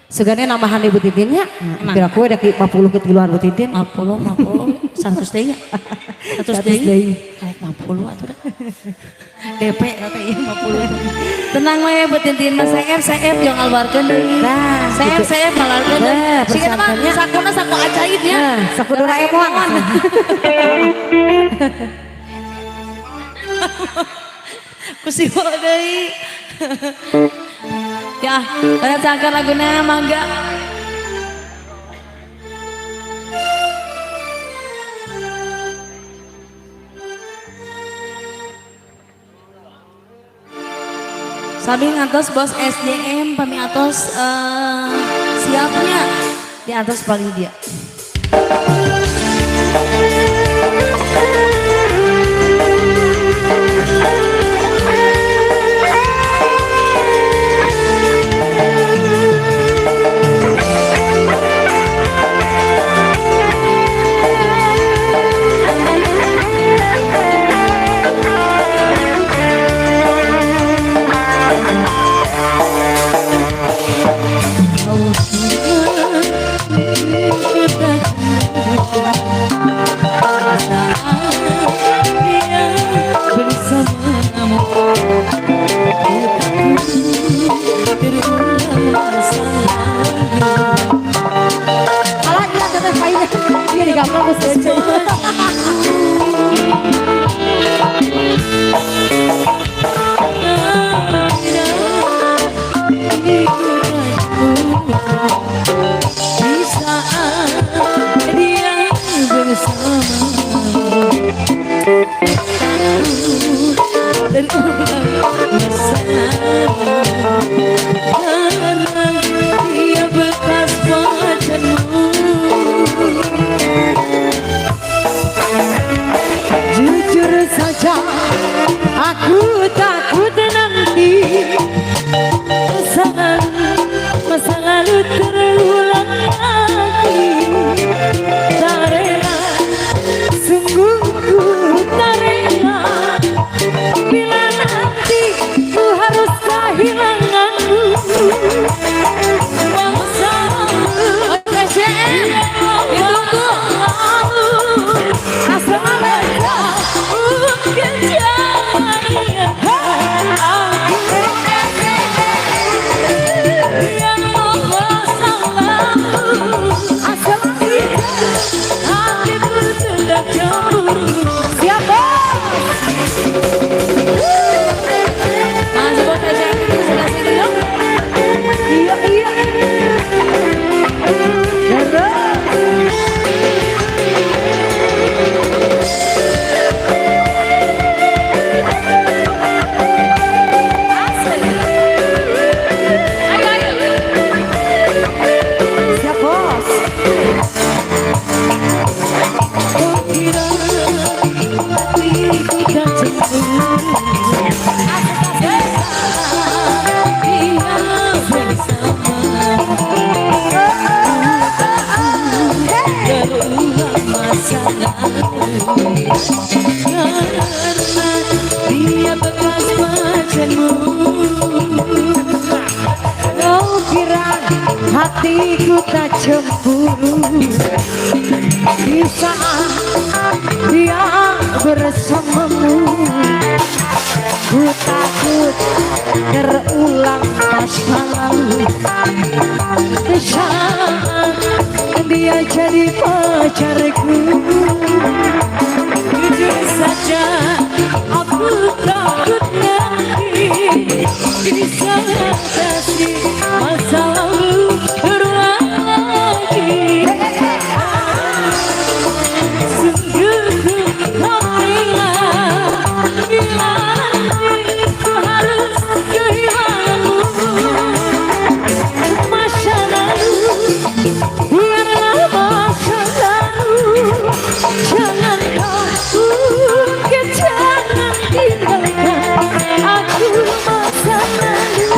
[SPEAKER 5] Sebenarnya nambahan Ibu Tintinnya. Kira aku ada 50 ketiluan Bu Tintin.
[SPEAKER 3] 50 100 deui nya. 100 deui. Kayak 50 atuh. DP katanya 50. Tenang we Bu Tintin mah CF yang albarkeun deui.
[SPEAKER 5] Nah,
[SPEAKER 3] CF malarkeun deui. Sieun mah sakuna saku ajaibnya.
[SPEAKER 5] Nah, saku Doraemon.
[SPEAKER 3] Kusiwa deui. Ya, pada cangkar laguna mangga. Sabi ngatos bos SDM pami atos siapnya di atas paling dia. Bersama
[SPEAKER 5] hatiku tak cemburu di saat dia bersamamu. Ku takut terulang masa lalu di saat dia jadi pacarku. Jujur saja aku takut nanti di saat kasih masa lalu berulang lagi. Sungguh ku tak rela bila ku harus kehilanganmu. Masa lalu biarlah masa lalu, jangan kau ungkit, jangan tinggalkan aku. Masa lalu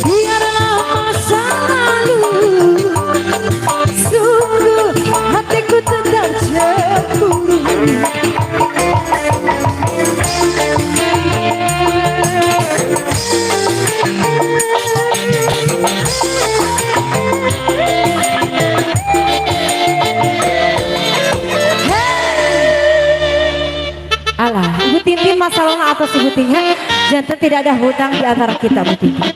[SPEAKER 5] biarlah masa lalu, sungguh hatiku tetap cemburu. Alah, Ibu Tintin masalahnya apa sih Ibu Tintin? Jantan tidak ada hutang di antara kita Bu Tintin.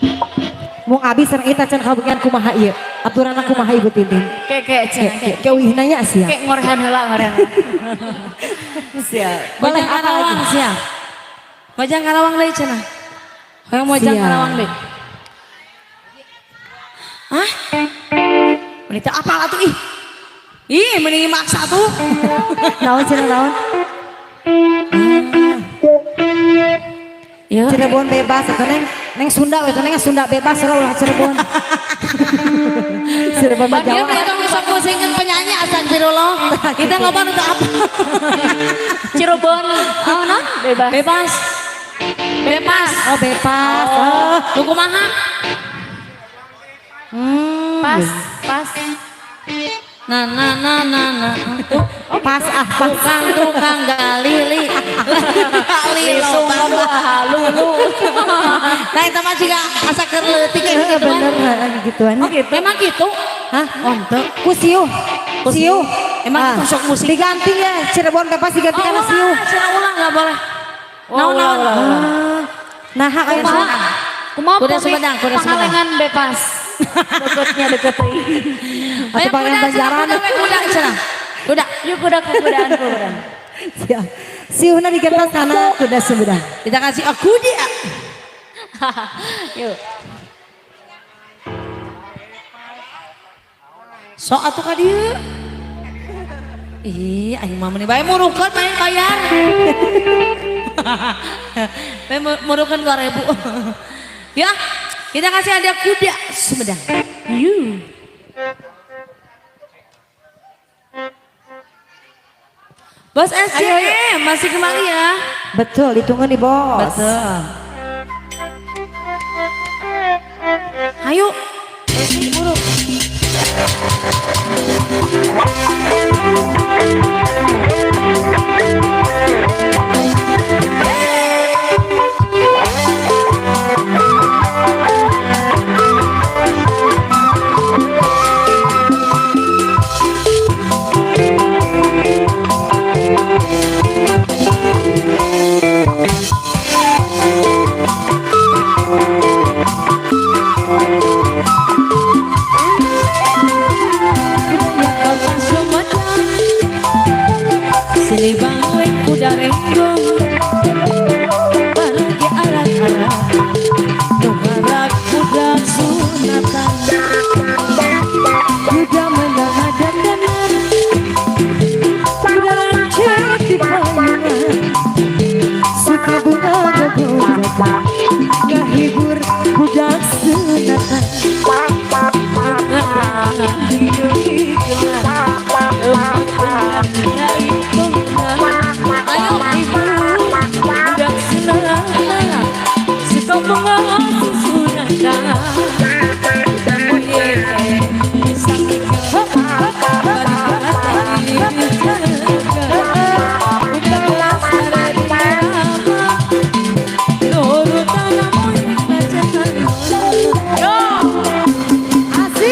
[SPEAKER 5] Mau abis serang kita can kabukian kumaha ieu. Aturan aku kumaha Ibu Tintin.
[SPEAKER 4] Kayak
[SPEAKER 5] Keuihnanya sia.
[SPEAKER 4] kayak ngorehan heula ngorehan.
[SPEAKER 5] Siap.
[SPEAKER 3] Boleh
[SPEAKER 5] Boleh apa
[SPEAKER 3] Karawang
[SPEAKER 5] lagi?
[SPEAKER 3] sia. Wajang Karawang deui cenah. Hoyong wajang
[SPEAKER 5] Siap.
[SPEAKER 3] Karawang deui. Hah? Menita apa lah tuh ih? Ih, mending maksa tuh.
[SPEAKER 5] Naon cenah naon?
[SPEAKER 3] Ya.
[SPEAKER 5] Cirebon bebas atau neng Sunda we neng Sunda bebas lah ulah Cirebon. Cirebon mah
[SPEAKER 3] Dia
[SPEAKER 5] Jawa.
[SPEAKER 3] mereka bisa pusingin penyanyi astagfirullah. Kita loba nu teu apa.
[SPEAKER 4] Cirebon, oh non bebas.
[SPEAKER 3] Bebas. Bebas.
[SPEAKER 5] Oh bebas. Oh.
[SPEAKER 3] Lu kumaha?
[SPEAKER 4] Pas, pas.
[SPEAKER 3] Nah.
[SPEAKER 5] Pas pas.
[SPEAKER 3] Tukang galili. Gali loba lulu. Nah itu mah juga asa keur leutik
[SPEAKER 5] Iya
[SPEAKER 3] gitu kan.
[SPEAKER 5] bener gituan.
[SPEAKER 3] Oh gitu. Memang gitu.
[SPEAKER 5] Hah?
[SPEAKER 3] Onte.
[SPEAKER 5] Ku siu. Siu.
[SPEAKER 3] Emang itu sok musik.
[SPEAKER 5] Diganti ya Cirebon bebas diganti karena siu.
[SPEAKER 3] Cenah ulang enggak boleh.
[SPEAKER 4] Ulang, ulang.
[SPEAKER 5] Nah, hak aya
[SPEAKER 4] Kumaha? Kumaha
[SPEAKER 3] Kuda
[SPEAKER 4] pamit
[SPEAKER 3] Sumedang, kuda Sumedang.
[SPEAKER 4] Pangalengan bebas. Deketnya deket euy.
[SPEAKER 5] Atuh pangan Banjaran.
[SPEAKER 3] Kuda cenah. Kuda.
[SPEAKER 4] Yuk kuda kekudaan kudaan.
[SPEAKER 5] Siap. Siuna diganti sana kuda Sumedang.
[SPEAKER 3] Kita kasih aku dia.
[SPEAKER 4] Yuk.
[SPEAKER 3] Sok atuh ka dieu. Ih, aing mah meuni bae murukeun main bayar. Bae murukeun 2.000. Ya, kita kasih hadiah kuda Sumedang.
[SPEAKER 4] Yuk.
[SPEAKER 3] Bos SCM masih kembali ya.
[SPEAKER 5] Betul, ditunggu nih bos.
[SPEAKER 3] Betul. Ayo. Buruk. Sini bangwe kuda renggong pergi arah-arah Numarak kuda sunatan
[SPEAKER 5] Kuda menengah dan kanan, kuda lancet di pandangan, suka bunga berbunga, ngehibur kuda sunatan.
[SPEAKER 3] Ayo ibu budak senang suka mengaku sunatan
[SPEAKER 5] Asik.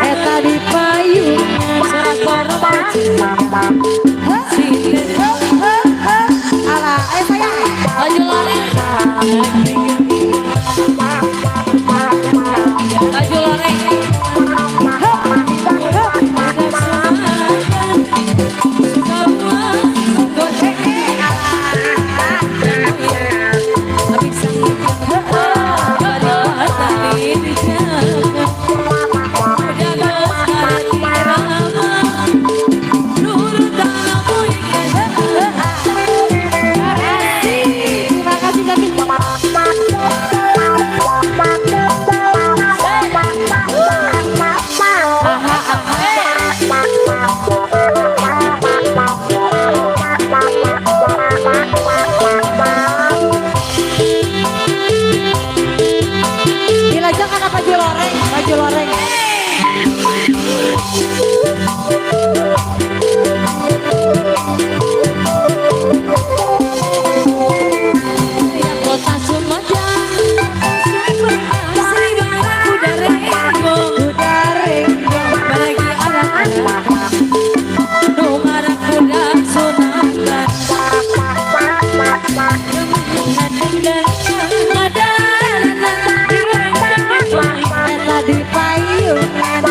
[SPEAKER 5] Eta di payungan ala sayang
[SPEAKER 3] Laju loreng. Laju loreng.
[SPEAKER 5] terima kasih David. Dilajakan apa baju loreng, baju loreng.
[SPEAKER 3] Kota Sumedang, Sri Barang Kudareng, bagi anak-anak, nu ngaran budak sunatan.
[SPEAKER 5] Eta di payungan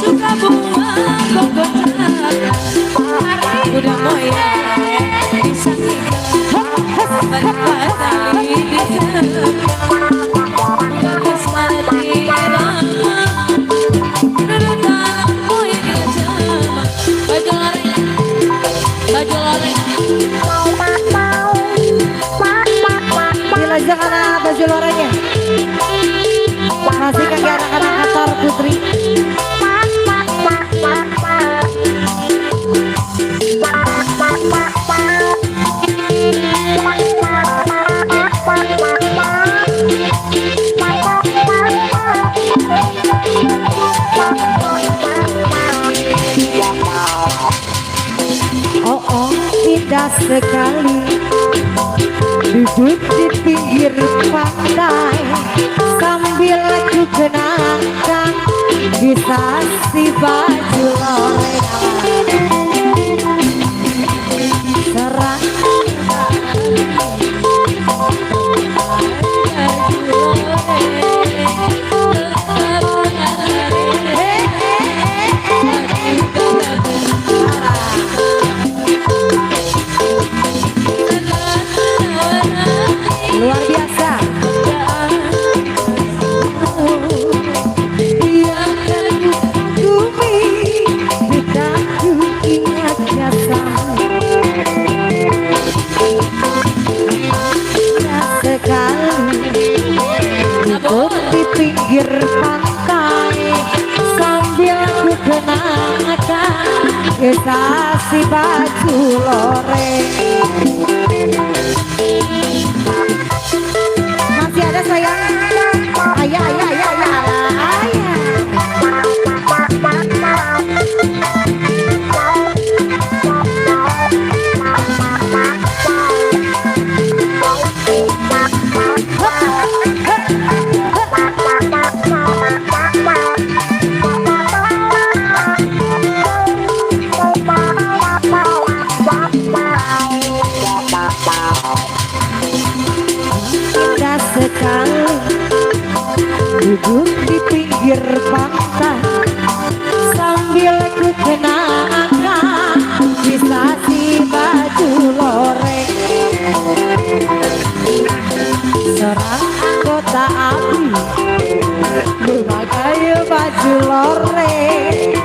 [SPEAKER 3] suka bunga udah moya bisa
[SPEAKER 5] dilajakan baju lorengnya. Masih kaki anak-anak kantor putri. Oh, indah sekali duduk di pinggir pantai sambil aku kenangkan bisa si baju loreng serang luar biasa. Yang kagumi kita ku ingat jasa. Sekali duduk di pinggir pantai sambil ku kenangkan kisah si baju loreng. Masih ada sayang. Ayah. Indah sekali duduk di pinggir pantai sambil ku kenangkan kisah si baju loreng. Serang kota api berbagai baju loreng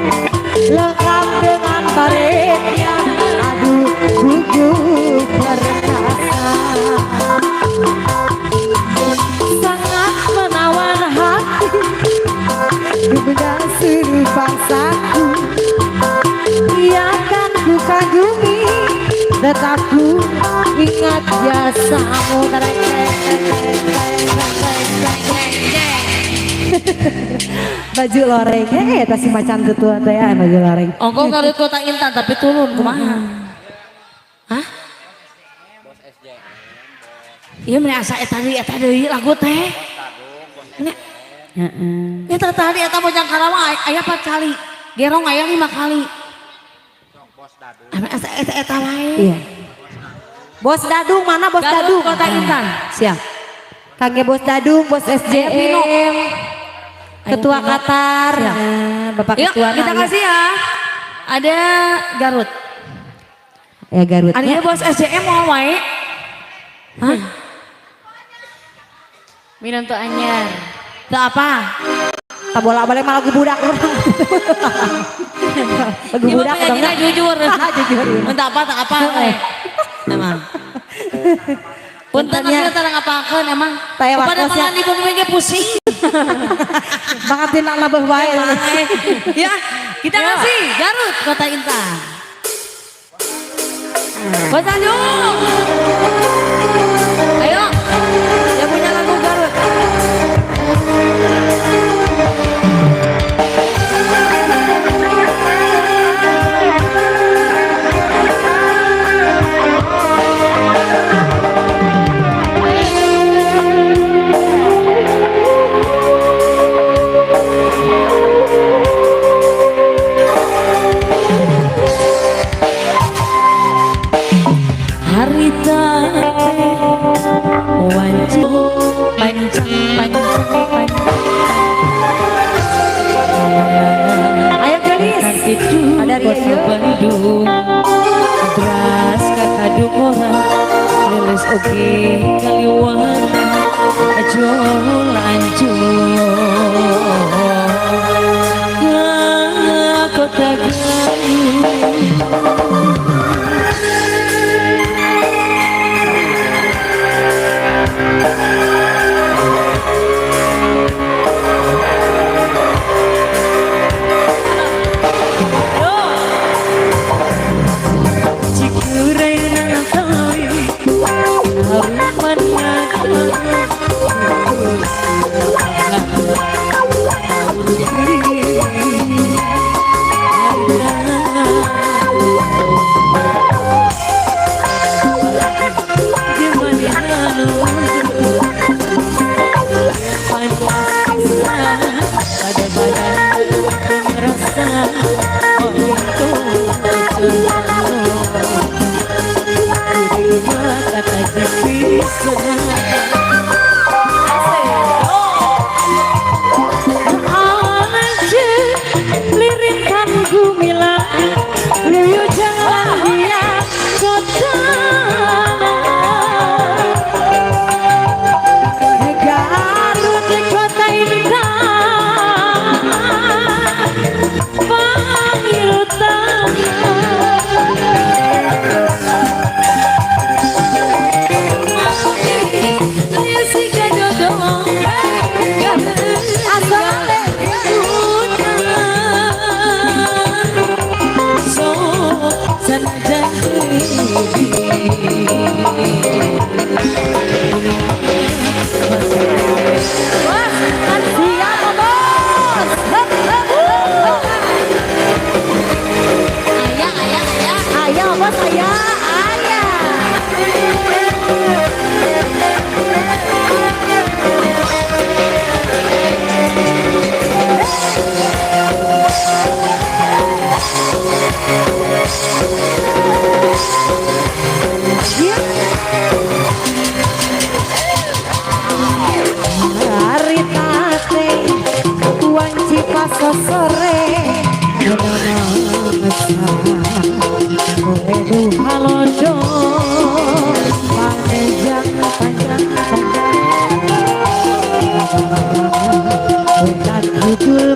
[SPEAKER 5] lengkap dengan baretnya. Aduh gugup perkasa sangat menawan hati bunda seluruh bangsaku. Ia kan ku kagumi tetap ku ingat jasamu. Baju lorengnya eta si macan tutua teh ya baju loreng.
[SPEAKER 3] Ongko kalau kota Intan tapi turun kumaha? Hah? Iya mana asa eta deui lagu teh.
[SPEAKER 5] Heeh.
[SPEAKER 3] Eta tadi eta bojang Karawang aya 4 kali. Gerong aya 5 kali. Asa eta wae.
[SPEAKER 5] Iya. Bos Dadung mana Bos Dadung?
[SPEAKER 3] Kota Intan.
[SPEAKER 5] Siap. Kangge Bos Dadung, Bos SJM, Ketua Qatar, Bapak
[SPEAKER 3] Yuk,
[SPEAKER 5] Ketua.
[SPEAKER 3] kita kasih ya. Ada Garut.
[SPEAKER 5] Ya Garut.
[SPEAKER 3] Ada Bos SJM mau wae. Hah?
[SPEAKER 4] Minum tuh anyar.
[SPEAKER 3] Teu apa?
[SPEAKER 5] Tak bolak-balik malah lagu budak orang. Lagu
[SPEAKER 3] Ibu
[SPEAKER 5] budak
[SPEAKER 3] penyanyi
[SPEAKER 5] dong.
[SPEAKER 3] jujur.
[SPEAKER 5] Jujur.
[SPEAKER 3] Entah apa, tak apa. Emang. Punten
[SPEAKER 5] Puntennya.
[SPEAKER 3] kita ngapakeun emang.
[SPEAKER 5] Taya
[SPEAKER 3] Kepada
[SPEAKER 5] waktu
[SPEAKER 3] pangan di bumi pusing.
[SPEAKER 5] Banget tina nabeh bae.
[SPEAKER 3] Ya, kita kasih Garut Kota Intan. Bos Tanjung. Ayo, yang punya lagu Garut. Harita wanci panjang
[SPEAKER 5] Ayo gadis.
[SPEAKER 3] itu
[SPEAKER 5] Ada Ria yuk.
[SPEAKER 3] Bandung beras kakadung orang leles oge kaliwana ajo lancur ke kota Garut.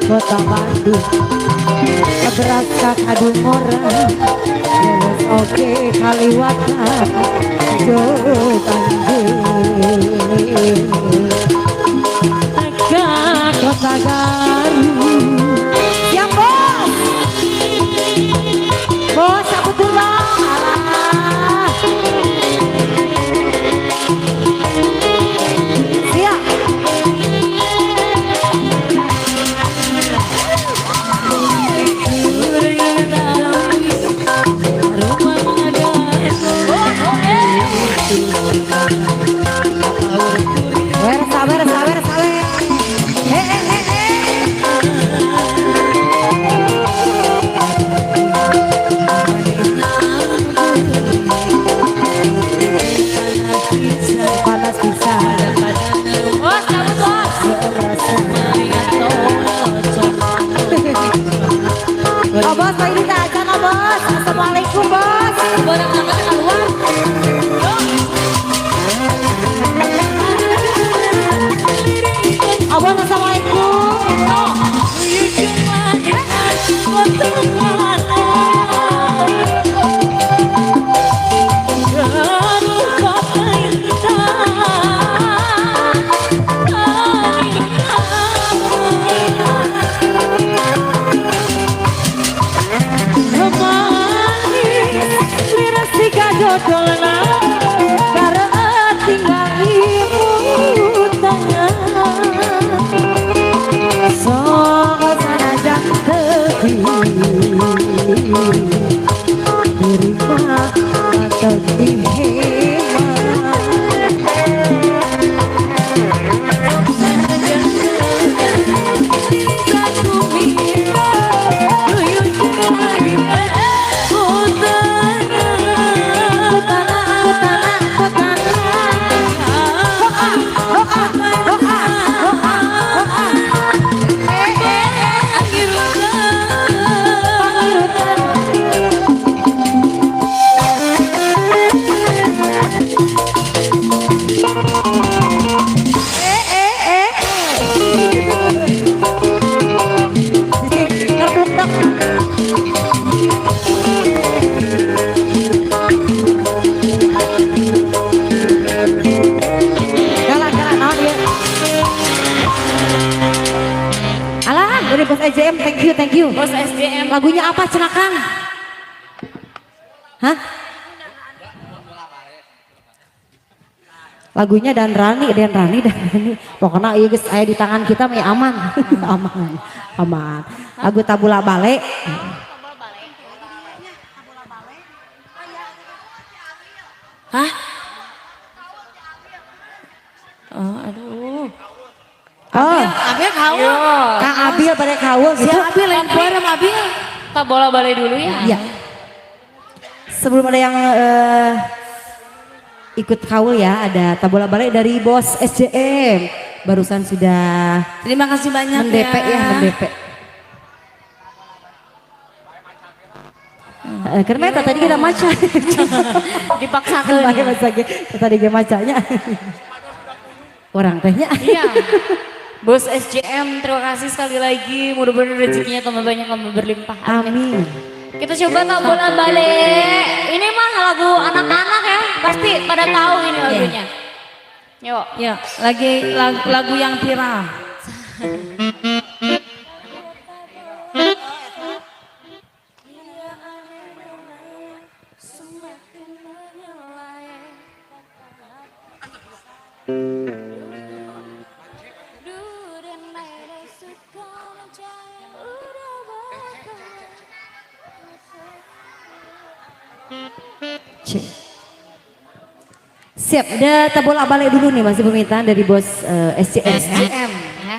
[SPEAKER 5] Kota Bandung beras kakadung orang leles oke kaliwatan jo Bandung Kota Garut. Ya bos, bos aku tulang. betulna karena tinggal ibu tangan sok sanajan tepi terima atau Bos SJM, thank you.
[SPEAKER 4] Bos SJM.
[SPEAKER 5] Lagunya apa cenakan? Hah? Lagunya Dan Rani. Pokoknya iya guys, di tangan kita mah aman. aman. Lagu Tabula Bale.
[SPEAKER 3] Hah? Oh, aduh.
[SPEAKER 5] Oh,
[SPEAKER 3] Abil kau.
[SPEAKER 5] Kang Abil pada kawul gitu.
[SPEAKER 3] Siapa Abil yang keluar sama Abil?
[SPEAKER 4] Tak bola balik dulu ya.
[SPEAKER 5] Iya. Sebelum ada yang ikut kawul ya, ada tabola balik dari Bos SJM. Barusan sudah
[SPEAKER 3] Terima kasih banyak
[SPEAKER 5] mendep ya, mendep. Karena eta tadi kita maca.
[SPEAKER 4] Dipaksakan.
[SPEAKER 5] Tadi kita macanya. Orang tehnya.
[SPEAKER 4] Iya. Bos SJM, terima kasih sekali lagi. Mudah-mudahan rezekinya tambah banyak, tambah berlimpah.
[SPEAKER 5] Amin.
[SPEAKER 4] Kita coba tak bola balik. Ini mah lagu anak-anak ya. Pasti pada tahu ini lagunya. Yuk.
[SPEAKER 3] Ya, lagu yang viral.
[SPEAKER 5] Siap, ada tabola balik dulu nih masih permintaan dari Bos SJM.
[SPEAKER 4] SJM ya.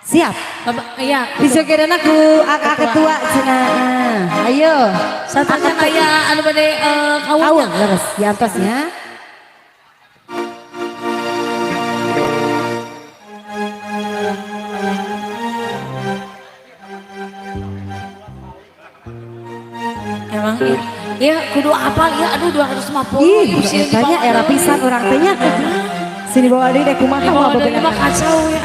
[SPEAKER 5] Siap.
[SPEAKER 3] Iya.
[SPEAKER 5] Disogeran aku kakak ketua cina. Ayo.
[SPEAKER 3] Satunya kayak anu bade
[SPEAKER 5] Kawul
[SPEAKER 3] kawulnya.
[SPEAKER 5] leres di atasnya.
[SPEAKER 3] Emang ya kudu apal ya aduh 250.
[SPEAKER 5] Ih, tanya era pisan orang tanya. Sini bawa dia kumaha
[SPEAKER 3] Bawa
[SPEAKER 5] mah
[SPEAKER 3] dari mah kacau ya.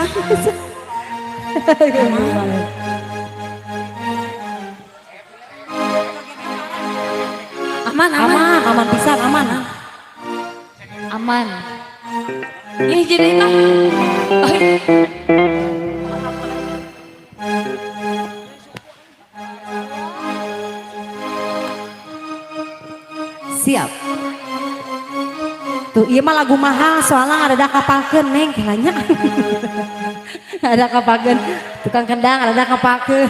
[SPEAKER 5] Aman pisan aman.
[SPEAKER 4] Aman.
[SPEAKER 3] Ini jadi mah.
[SPEAKER 5] Siap. Tuh iya mah lagu mahal soalnya ada kapalkeun neng kalanya. Ada kapalkeun tukang kendang ada kapalkeun.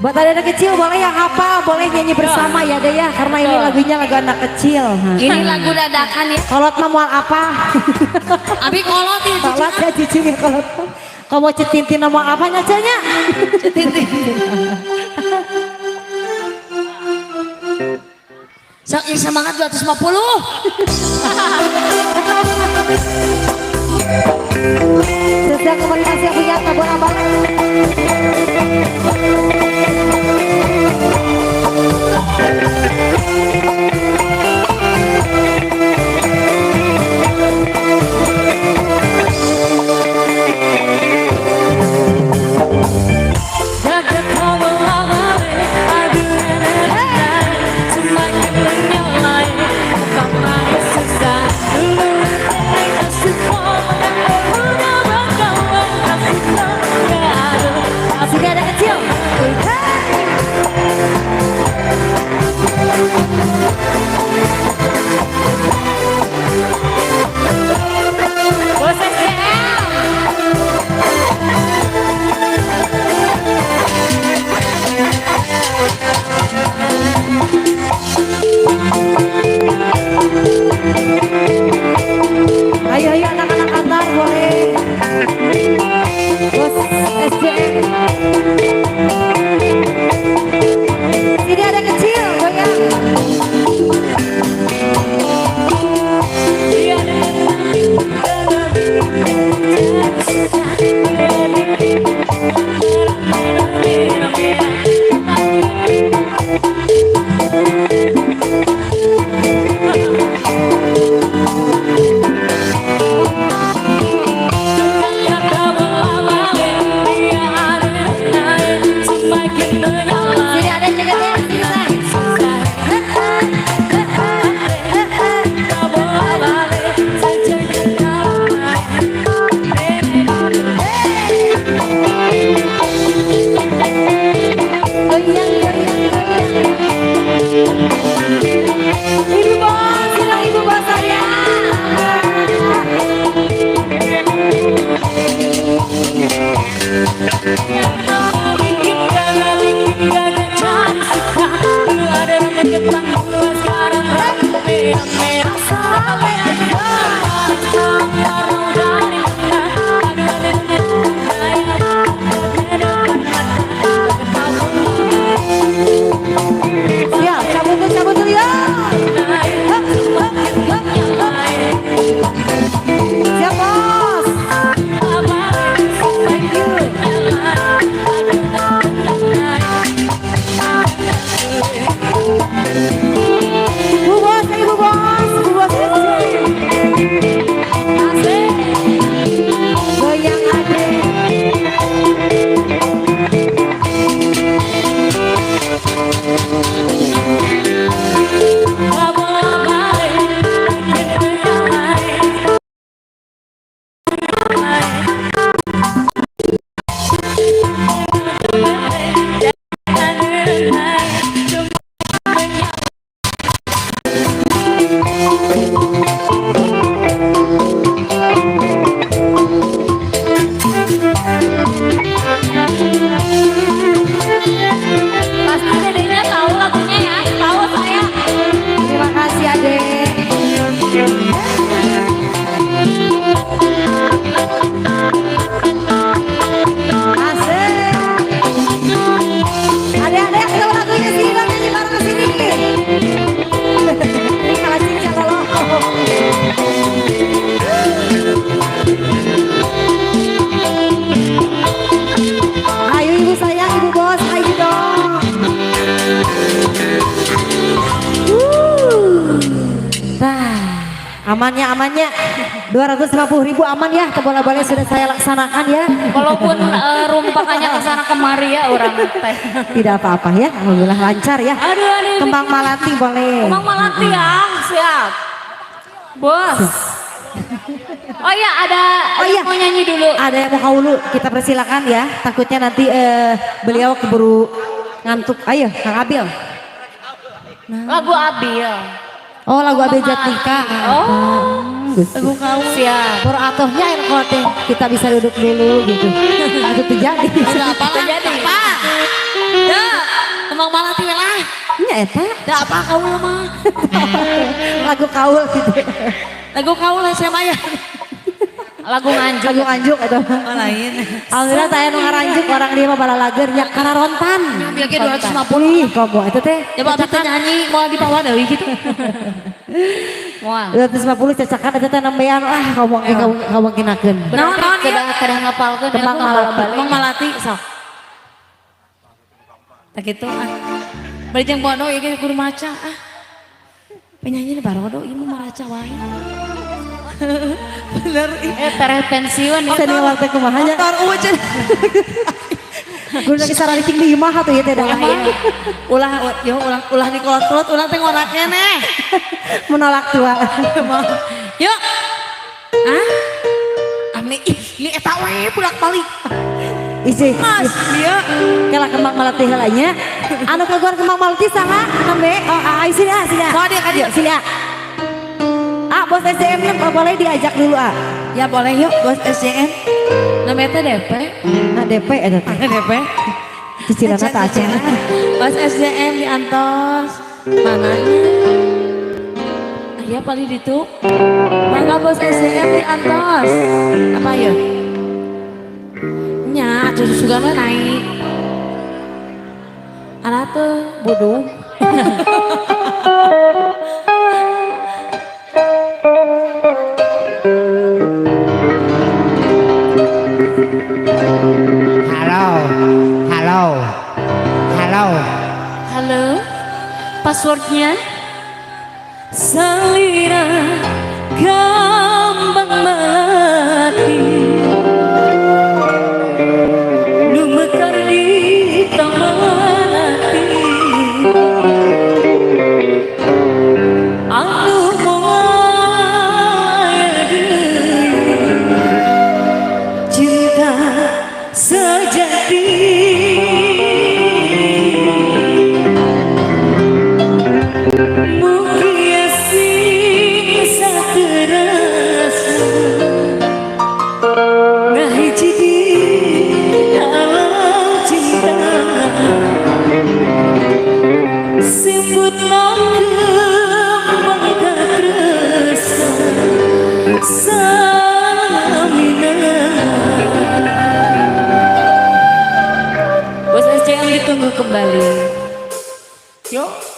[SPEAKER 5] Buat anak kecil boleh yang hafal, boleh nyanyi bersama ya deh ya, karena ini lagunya lagu anak kecil.
[SPEAKER 3] Ini lagu dadakan ya.
[SPEAKER 5] Kolot mah mual apa?
[SPEAKER 3] Abi kolot ya.
[SPEAKER 5] Kolot ya cicing ya kolot. Kamu cetintin nama apa nyacanya? Cetintin.
[SPEAKER 3] Saking semangat 250.
[SPEAKER 5] Sejak komunikasi yang punya tabur abang.
[SPEAKER 4] gak jadi suka. Dulu ada rambut ketang, dulu sekarang rambut merah-merah. Sampai ada tampar dari mana. Aduh
[SPEAKER 5] Ya, cabut dulu ya. Siap bos. Thank you. Bu bos, ibu bos, bu bos. Asik. Goyang adek.
[SPEAKER 4] Pasti dedenya tahu lagunya ya, tahu saya.
[SPEAKER 5] Terima kasih adek. Asik. Adek-adek tahu lagunya sih, bang nyanyi bareng kesini. Kasih kata lo. Ayo ibu sayang, ibu bos, ayo dong. Amannya 250.000 aman ya, bola-bola sudah saya laksanakan ya.
[SPEAKER 4] Walaupun rumpakannya ke sana kemari ya orang teh.
[SPEAKER 5] Tidak apa-apa ya, alhamdulillah lancar ya.
[SPEAKER 4] Aduh.
[SPEAKER 5] Kembang Malati boleh.
[SPEAKER 4] Emang Malati ya, siap. Bos. Oh iya, ada yang mau nyanyi dulu.
[SPEAKER 5] Ada yang mau kaulu, kita persilakan ya. Takutnya nanti beliau keburu ngantuk. Ayo, Kang Abil.
[SPEAKER 4] Lagu Abil.
[SPEAKER 5] Oh, lagu Abil Jatnika.
[SPEAKER 4] Lagu kau siap.
[SPEAKER 5] Por atohnya enak kalau teh kita bisa duduk dulu gitu. Itu terjadi.
[SPEAKER 4] Ada apa jadi? Apa? Ya, Kembang Malati lah.
[SPEAKER 5] Nya eta.
[SPEAKER 4] Ada apa kau mah?
[SPEAKER 5] Lagu kaul gitu.
[SPEAKER 4] Lagu kau lah saya maya. Lagu nganjuk.
[SPEAKER 5] Lagu anjuk itu.
[SPEAKER 4] Oh lain.
[SPEAKER 5] Alhamdulillah saya nu ngaranjuk orang dia mah balalager nya kararontan.
[SPEAKER 4] Bilke 250.
[SPEAKER 5] Ih, komo eta teh.
[SPEAKER 4] Coba kita nyanyi mau di bawah deui gitu. Moal.
[SPEAKER 5] 250 cacakan eta teh nembean ngomong ngomonginakeun.
[SPEAKER 4] Naon kada ngapalkeun
[SPEAKER 5] Kembang
[SPEAKER 4] Malati sok. Tak gitu bari jeung bodo ieu ge kudu maca penyanyi barodo ieu mah maraca wae. Bener tereh pensiun ya.
[SPEAKER 5] Senior teh kumaha nya?
[SPEAKER 4] Motor eueuh.
[SPEAKER 5] Kudu lagi sarariking di imah atuh ieu teh da.
[SPEAKER 4] Ulah dikolot-kolot ulah teh ngorak keneh.
[SPEAKER 5] Menolak tua.
[SPEAKER 4] Yuk. Hah? Ami ini eta we bolak-balik.
[SPEAKER 5] Isi.
[SPEAKER 4] Mas, dia
[SPEAKER 5] Kela Kembang Malati heula nya. Anu kaguan Kembang Malati saha? Nembe. Oh, sini sini.
[SPEAKER 4] Oh, dia kan dia.
[SPEAKER 5] Sini bos SDM boleh diajak dulu
[SPEAKER 4] Ya boleh yuk bos SCN. Namanya DP.
[SPEAKER 5] Nah DP eta teh.
[SPEAKER 4] DP.
[SPEAKER 5] Cicilanna teh acara.
[SPEAKER 4] Bos SCN di Antos. Mananya? Aya paling ditu. Mangga bos SCN di Antos. Apa ya? Nya, atuh sugana naik. Ana tuh bodoh. Halo, passwordnya Salira Kembang Melati nu mekar di taman hati anu moal cinta sejati. Mugia sing
[SPEAKER 3] yang ditunggu kembali. Yuk.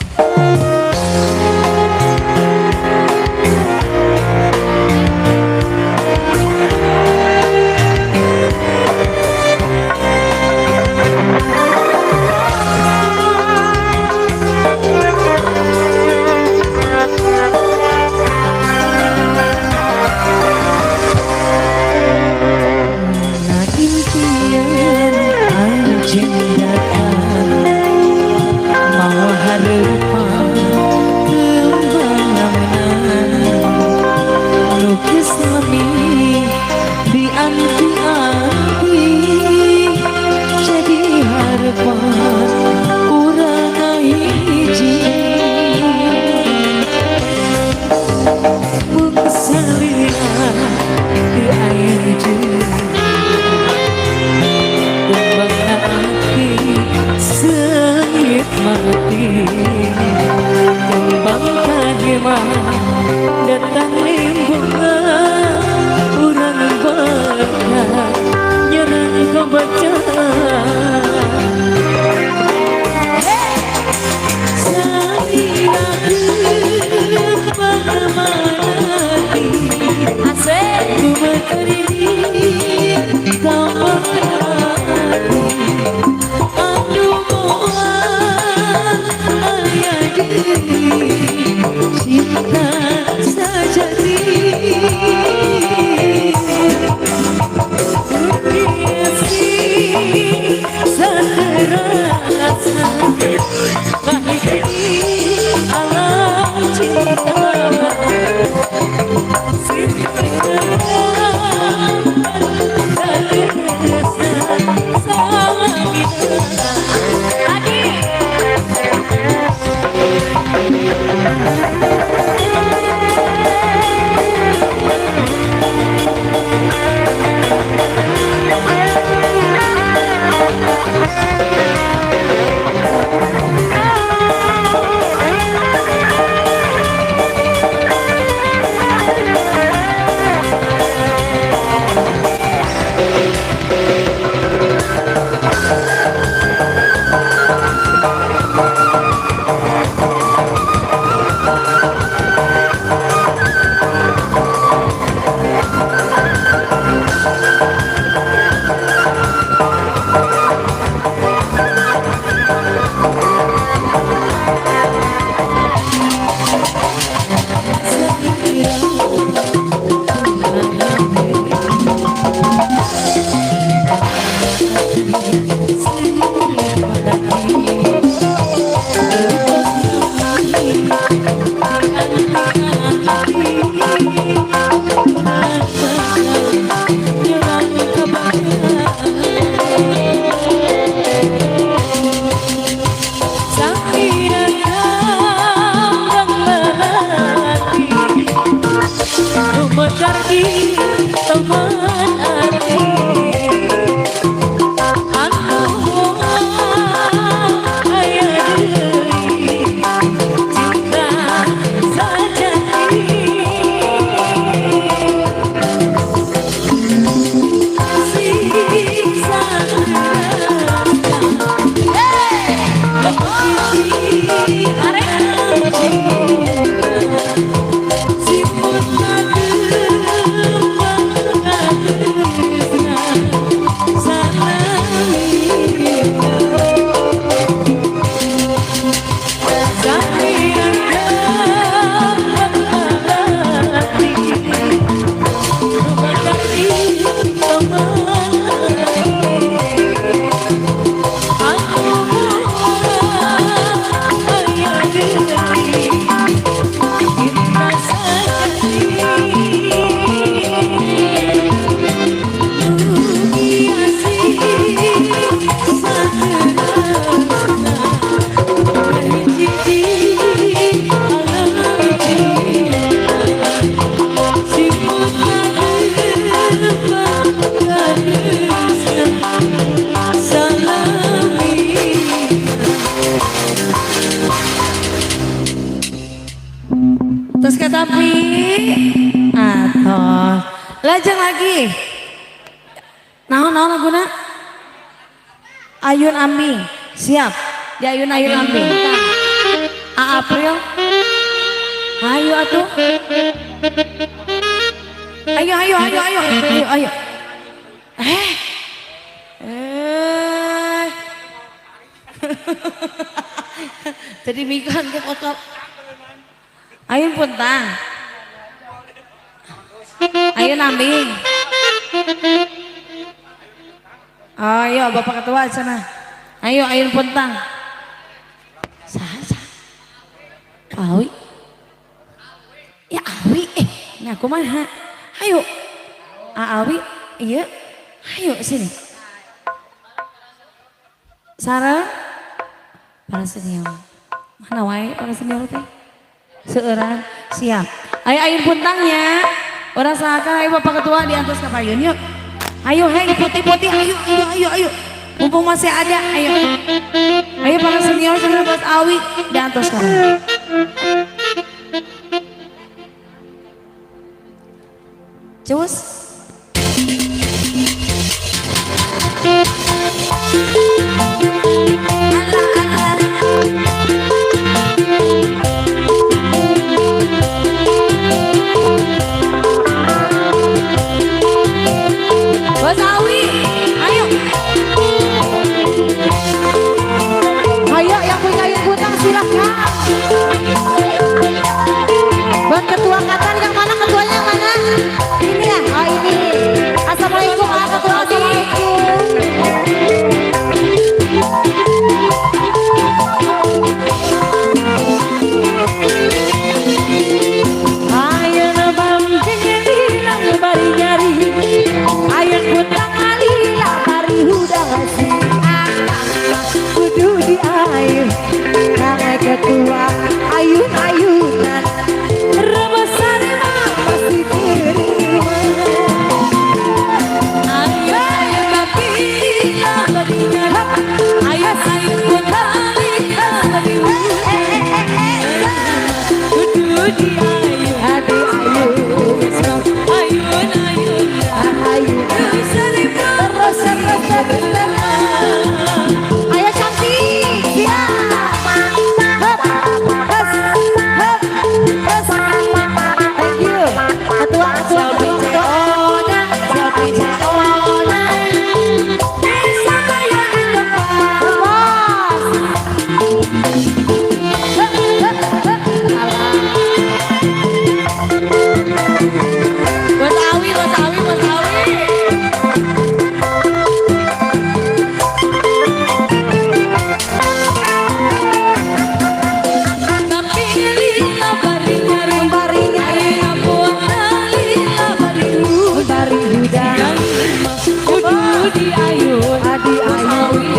[SPEAKER 4] Datang bunga urang bakal nyerang kau baca cinta sejati seterasa pahit alam cinta
[SPEAKER 3] Terus kata Pi atau lajeng lagi. Naon laguna? Ayun Aming. Siap. Di ayun-ayun lambing. April. Ayo atuh. Ayo. Jadi mikan ke kotor. Ayun puntang. Ayun lambing. Ayo Bapak Ketua sana. Ayo ayun puntang. Sasa. Awi. Ya Awi nah kumaha. Ayo. Awi, iya. Ayo sini. Sarah. Para senior. Mana wae para senior teh? Seueuran, siap. Ayo ayun puntangnya. Orang sahakan ayo Bapak Ketua diantos ke payun yuk. Ayo hei putih-putih ayo. Mumpung masih ada ayo. Ayo para senior sahabat Awi diantos ke payun. Cus. Bos Awi, ayo.
[SPEAKER 5] Ayo yang punya ayun puntang silahkan. Buat ketua Katan yang mana, ketuanya yang mana? Ini ya, oh ini. Assalamualaikum, ketua, assalamualaikum.
[SPEAKER 4] Ayun bambing hilang bari nyari. Ayun puntang alila bari hudang si
[SPEAKER 5] Kudu di ayun, kangen ketua ayun-ayunan.
[SPEAKER 4] rebesan mah pasti terima. Ayun tapi bari nyari. Ayun puntang alila bari kudu di ayun.
[SPEAKER 5] Hati ayun,
[SPEAKER 4] Ayun
[SPEAKER 5] ayun.
[SPEAKER 4] terus
[SPEAKER 5] Ayo cantik, siap. Hup, hus, hup, hus. Thank you. Ketua,
[SPEAKER 3] Bos Awi.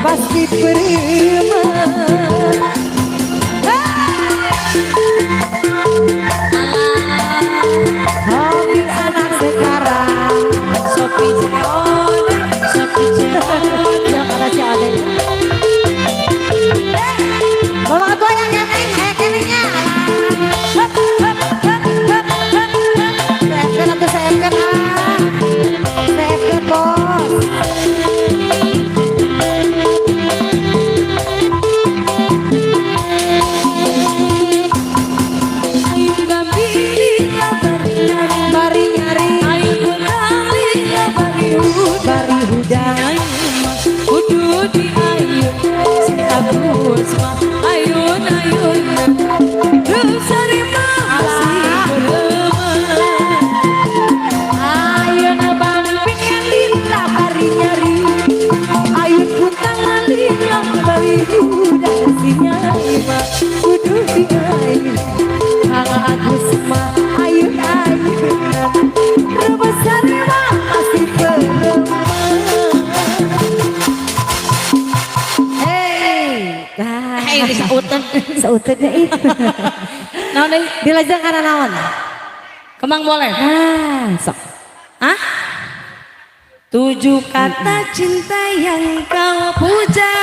[SPEAKER 5] Pasti beriman. Hobi anak sekarang.
[SPEAKER 4] Sopi Jeon.
[SPEAKER 5] Yang kata si Ade. Bapak ketua yang nyanyi, keningnya. Saya atau saya bos.
[SPEAKER 4] Ayun gambira
[SPEAKER 5] Bari nyari,
[SPEAKER 4] ayun putalila bari
[SPEAKER 5] hudan.
[SPEAKER 4] kudu di ayun. Si agus mah ayun Rusari mah masih berlemah.
[SPEAKER 5] Ayun bambing yang lila bari nyari. Ayun puntang lila bari hudan. Si nyari mah kudu di ayun. Kang Agus mah ayun-ayunan. Rebesari mah masih berlemah. Hei,
[SPEAKER 3] Hei, disautan.
[SPEAKER 5] sautan deh.
[SPEAKER 3] Naon deui?
[SPEAKER 5] Dilajeng kana naon?
[SPEAKER 3] Kemang boleh?
[SPEAKER 5] Ah, sok.
[SPEAKER 3] Hah? 7 kata cinta yang kau puja.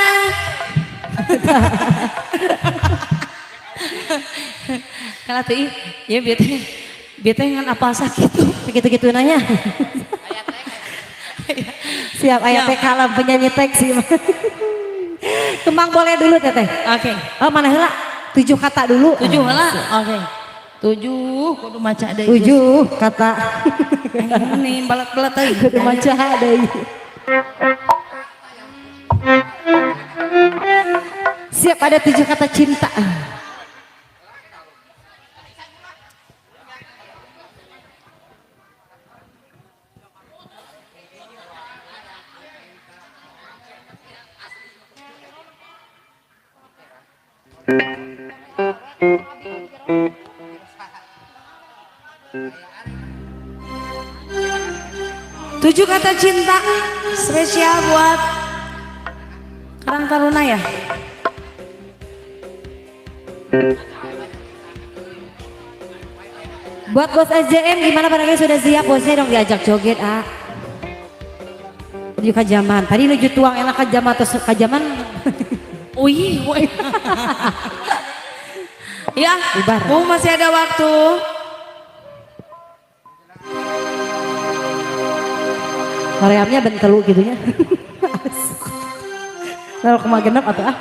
[SPEAKER 3] Kalau tuh ya bete ngan apa sakit tuh.
[SPEAKER 5] Gitu-gitu nanya. Siap ayat teh kalam penyanyi teks sih. Kembang boleh dulu teteh.
[SPEAKER 3] Oke.
[SPEAKER 5] Oh mana heula? 7 kata dulu.
[SPEAKER 3] 7 heula. Oke. 7 kudu maca deui.
[SPEAKER 5] 7 kata.
[SPEAKER 3] Ini balat-balat teuing.
[SPEAKER 5] Kudu maca deui. Siap ada 7 kata cinta.
[SPEAKER 3] Tujuh kata cinta spesial buat Karang Taruna ya.
[SPEAKER 5] Buat bos SJM gimana barangnya sudah siap bosnya dong diajak joget ah. Menuju kajaman. Tadi menuju tuang enak kajaman atau kajaman.
[SPEAKER 3] Wih, wih. Ya,
[SPEAKER 5] Bubar.
[SPEAKER 3] Bu masih ada waktu.
[SPEAKER 5] Koreamnya bentelu gitu ya. Lalu kemana genep atau ah?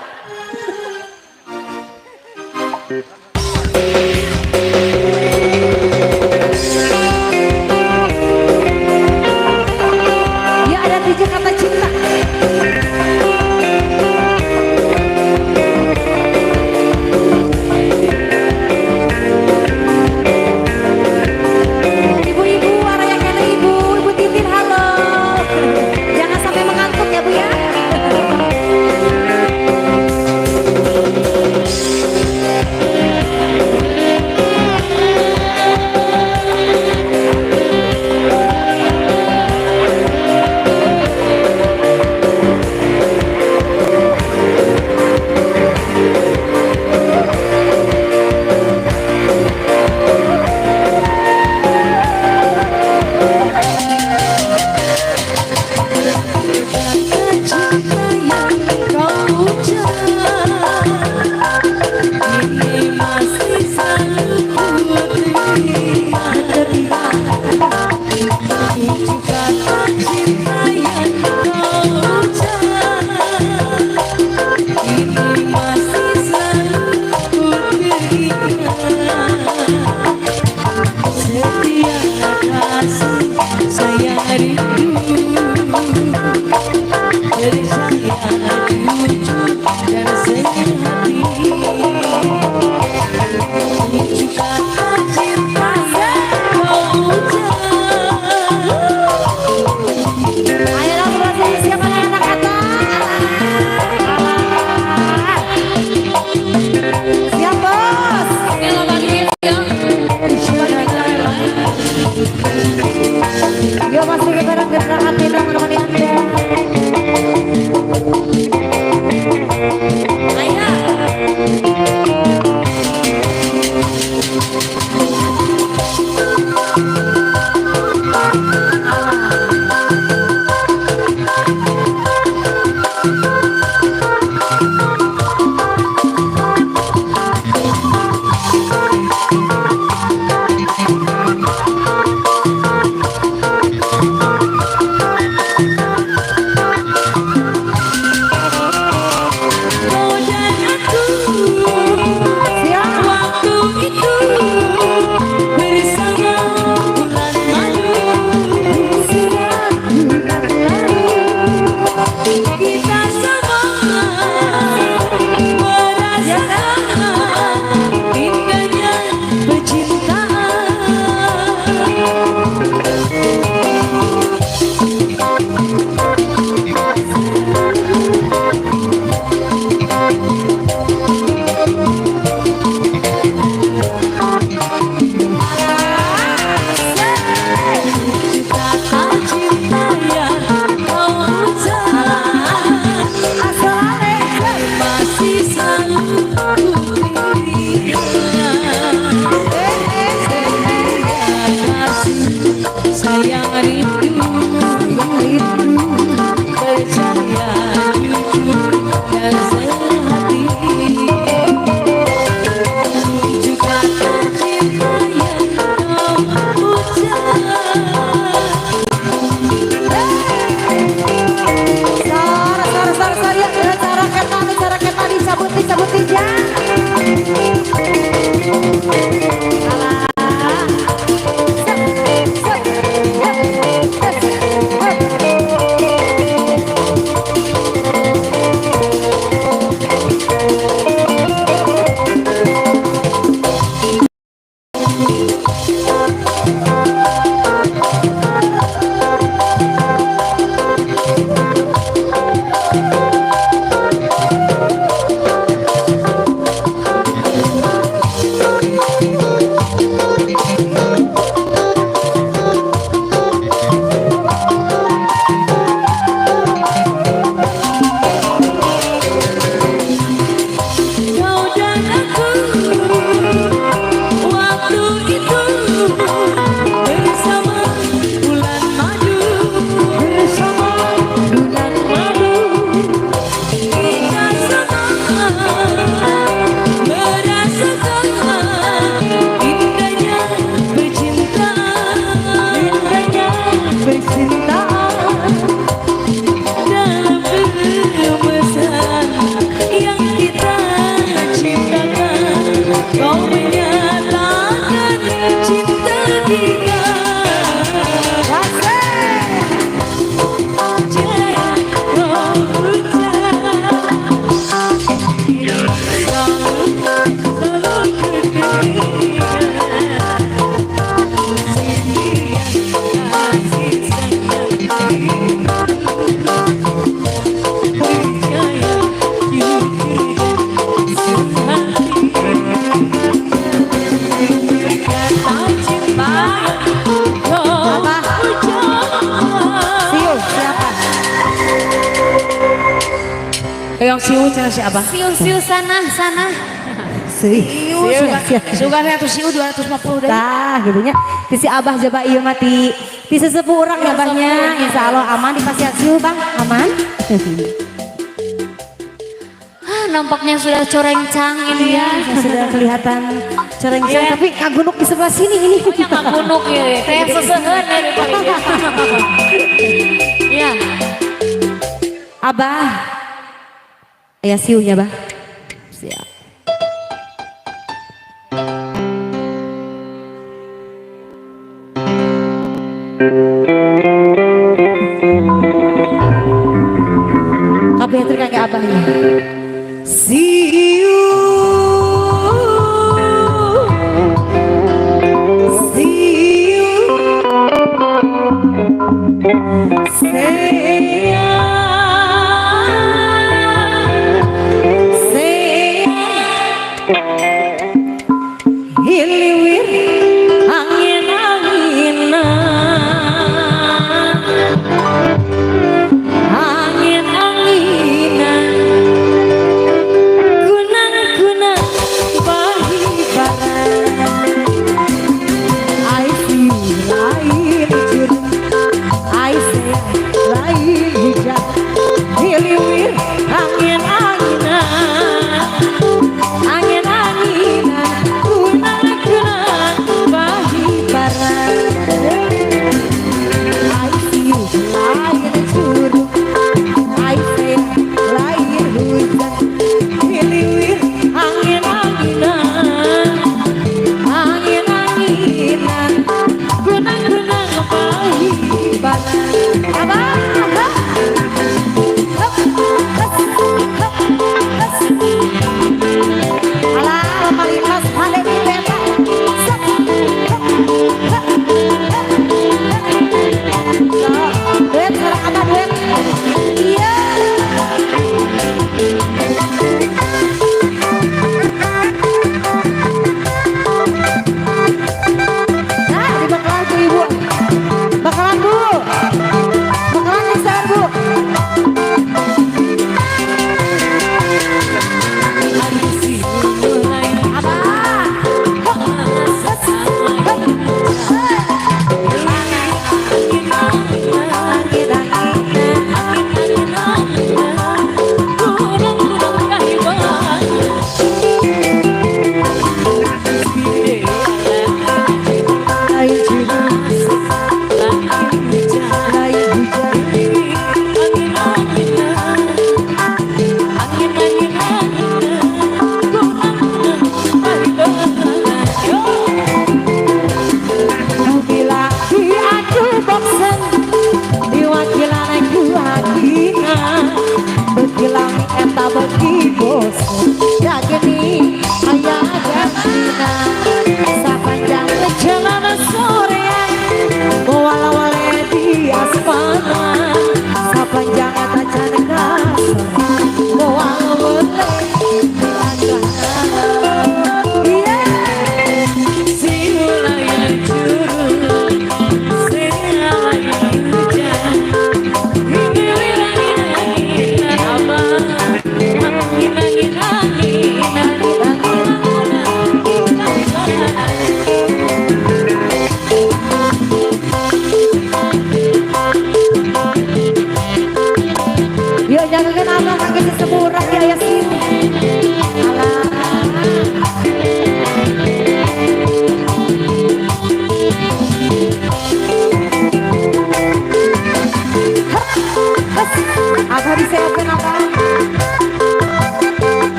[SPEAKER 5] Ya ada 7 kata cinta. Ibu-ibu, arah yang kena ibu, ibu Titin halo. Jangan sampai mengantuk ya Bu ya.
[SPEAKER 4] Kau dan aku waktu itu bersama bulan madu, bersama bulan madu. Kita sama merasakan indahnya percintaan, indahnya percintaan dalam permesraan yang kita ciptakan. Kau menyatakan cinta kita. Jaya kau
[SPEAKER 3] Yang siu cina si Abah.
[SPEAKER 5] Siu sana sana.
[SPEAKER 3] Siu sugan atuh siu 250 deh.
[SPEAKER 5] Tah gitunya. Ti si Abah jaba ieu mati. Ti sesepuh urang ya Abahnya. Insyaallah aman di pasiat siu Bang. Aman.
[SPEAKER 3] Nampaknya sudah corengcang ini ya.
[SPEAKER 5] Sudah kelihatan cereng-cereng tapi kagunuk di sebelah sini ini.
[SPEAKER 3] Oh yang kagunuk ya. Kayak seseuheun ya paling. Ya.
[SPEAKER 5] Abah. Aya siunya, Bah. Siap. Kabeh teh kangge Abahnya.
[SPEAKER 4] See you, see you, hiliwir angin-anginan kunang-kunang bahibaran I feel lain jurang I say lain hujan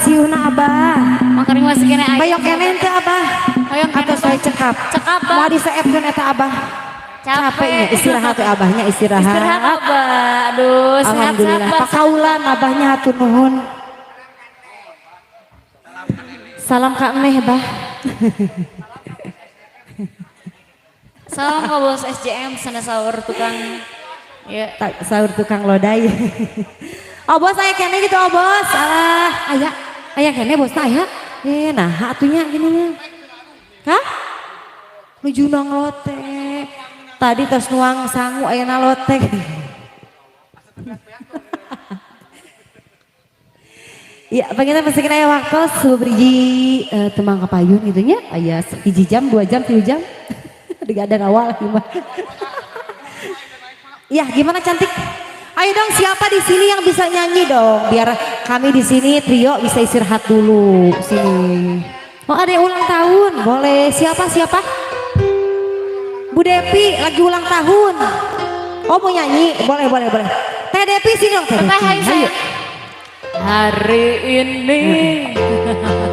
[SPEAKER 5] siuna abah.
[SPEAKER 3] Mangkari masih kena air.
[SPEAKER 5] Bayok kene teu abah.
[SPEAKER 3] Hoyong
[SPEAKER 5] Atau
[SPEAKER 3] kene.
[SPEAKER 5] saya cekap.
[SPEAKER 3] Cekap, Bah.
[SPEAKER 5] Mau diseepkeun eta abah. Capeknya istirahat ya abahnya istirahat.
[SPEAKER 3] Istirahat abah. Aduh, sehat-sehat
[SPEAKER 5] Alhamdulillah.
[SPEAKER 3] Bah.
[SPEAKER 5] Pakaulan abahnya hatur nuhun. Salam Kak Neh bah.
[SPEAKER 3] Salam ke bos SJM sana sahur tukang. Ya.
[SPEAKER 5] Tak sahur tukang lodai. Oh bos aya kene gitu oh bos. Alah, aya kene bos aya. Nah atunya gini nya. Hah? Nuju nang lote. Tadi tos nuang sangu aya na lote. Ya, pengen masukin aya waktu seberiji temang kapayun gitu nya. Aya 1 jam, 2 jam, 3 jam. Digadang awal gimana? Ya, gimana cantik? Ayo dong siapa di sini yang bisa nyanyi dong biar kami di sini trio bisa istirahat dulu sini. Oh ada yang ulang tahun, boleh siapa? Bu Depi lagi ulang tahun. Oh mau nyanyi, boleh. Teh Depi sini dong Teh Depi. Ayo.
[SPEAKER 3] Hari ini.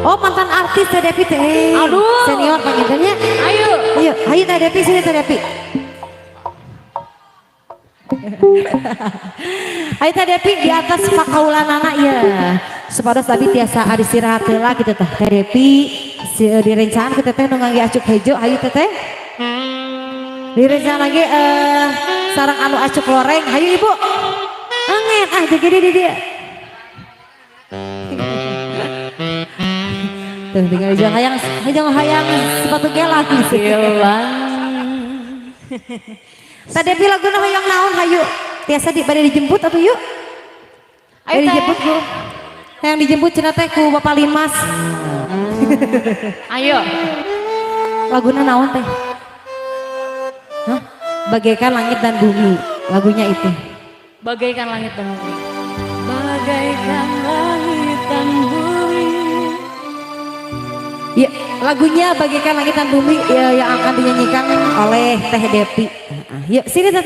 [SPEAKER 5] Oh mantan artis Teh Depi teh.
[SPEAKER 3] Aduh.
[SPEAKER 5] Senior panggilannya.
[SPEAKER 3] Ayo.
[SPEAKER 5] Ayo Teh Depi sini Teh Depi. Ayo Teh Depi di atas pakaulanana ya. Sepados tadi tiasa istirahat heula gitu teh. Teh Depi direncanakan kita teh nu ngangge acuk hejo ayo teh. Direncanakan lagi sarang anu acuk loreng. Ayo Ibu. Anget jadi di dia. Tuh tinggal jangan hayang sepatu gelang. Teh Depi laguna hoyong naon hayu tiasa pada dijemput atau yuk ayo dijemput Bu yang dijemput cenah teh ku Bapak Limas.
[SPEAKER 3] Ayo.
[SPEAKER 5] Laguna naon teh? Hah? Bagaikan langit dan bumi lagunya itu.
[SPEAKER 3] Bagaikan langit dan bumi. Bagaikan langit dan bumi.
[SPEAKER 5] Ya, lagunya bagaikan langit dan bumi ya, yang akan dinyanyikan oleh Teh Depi. Yuk sini Teh.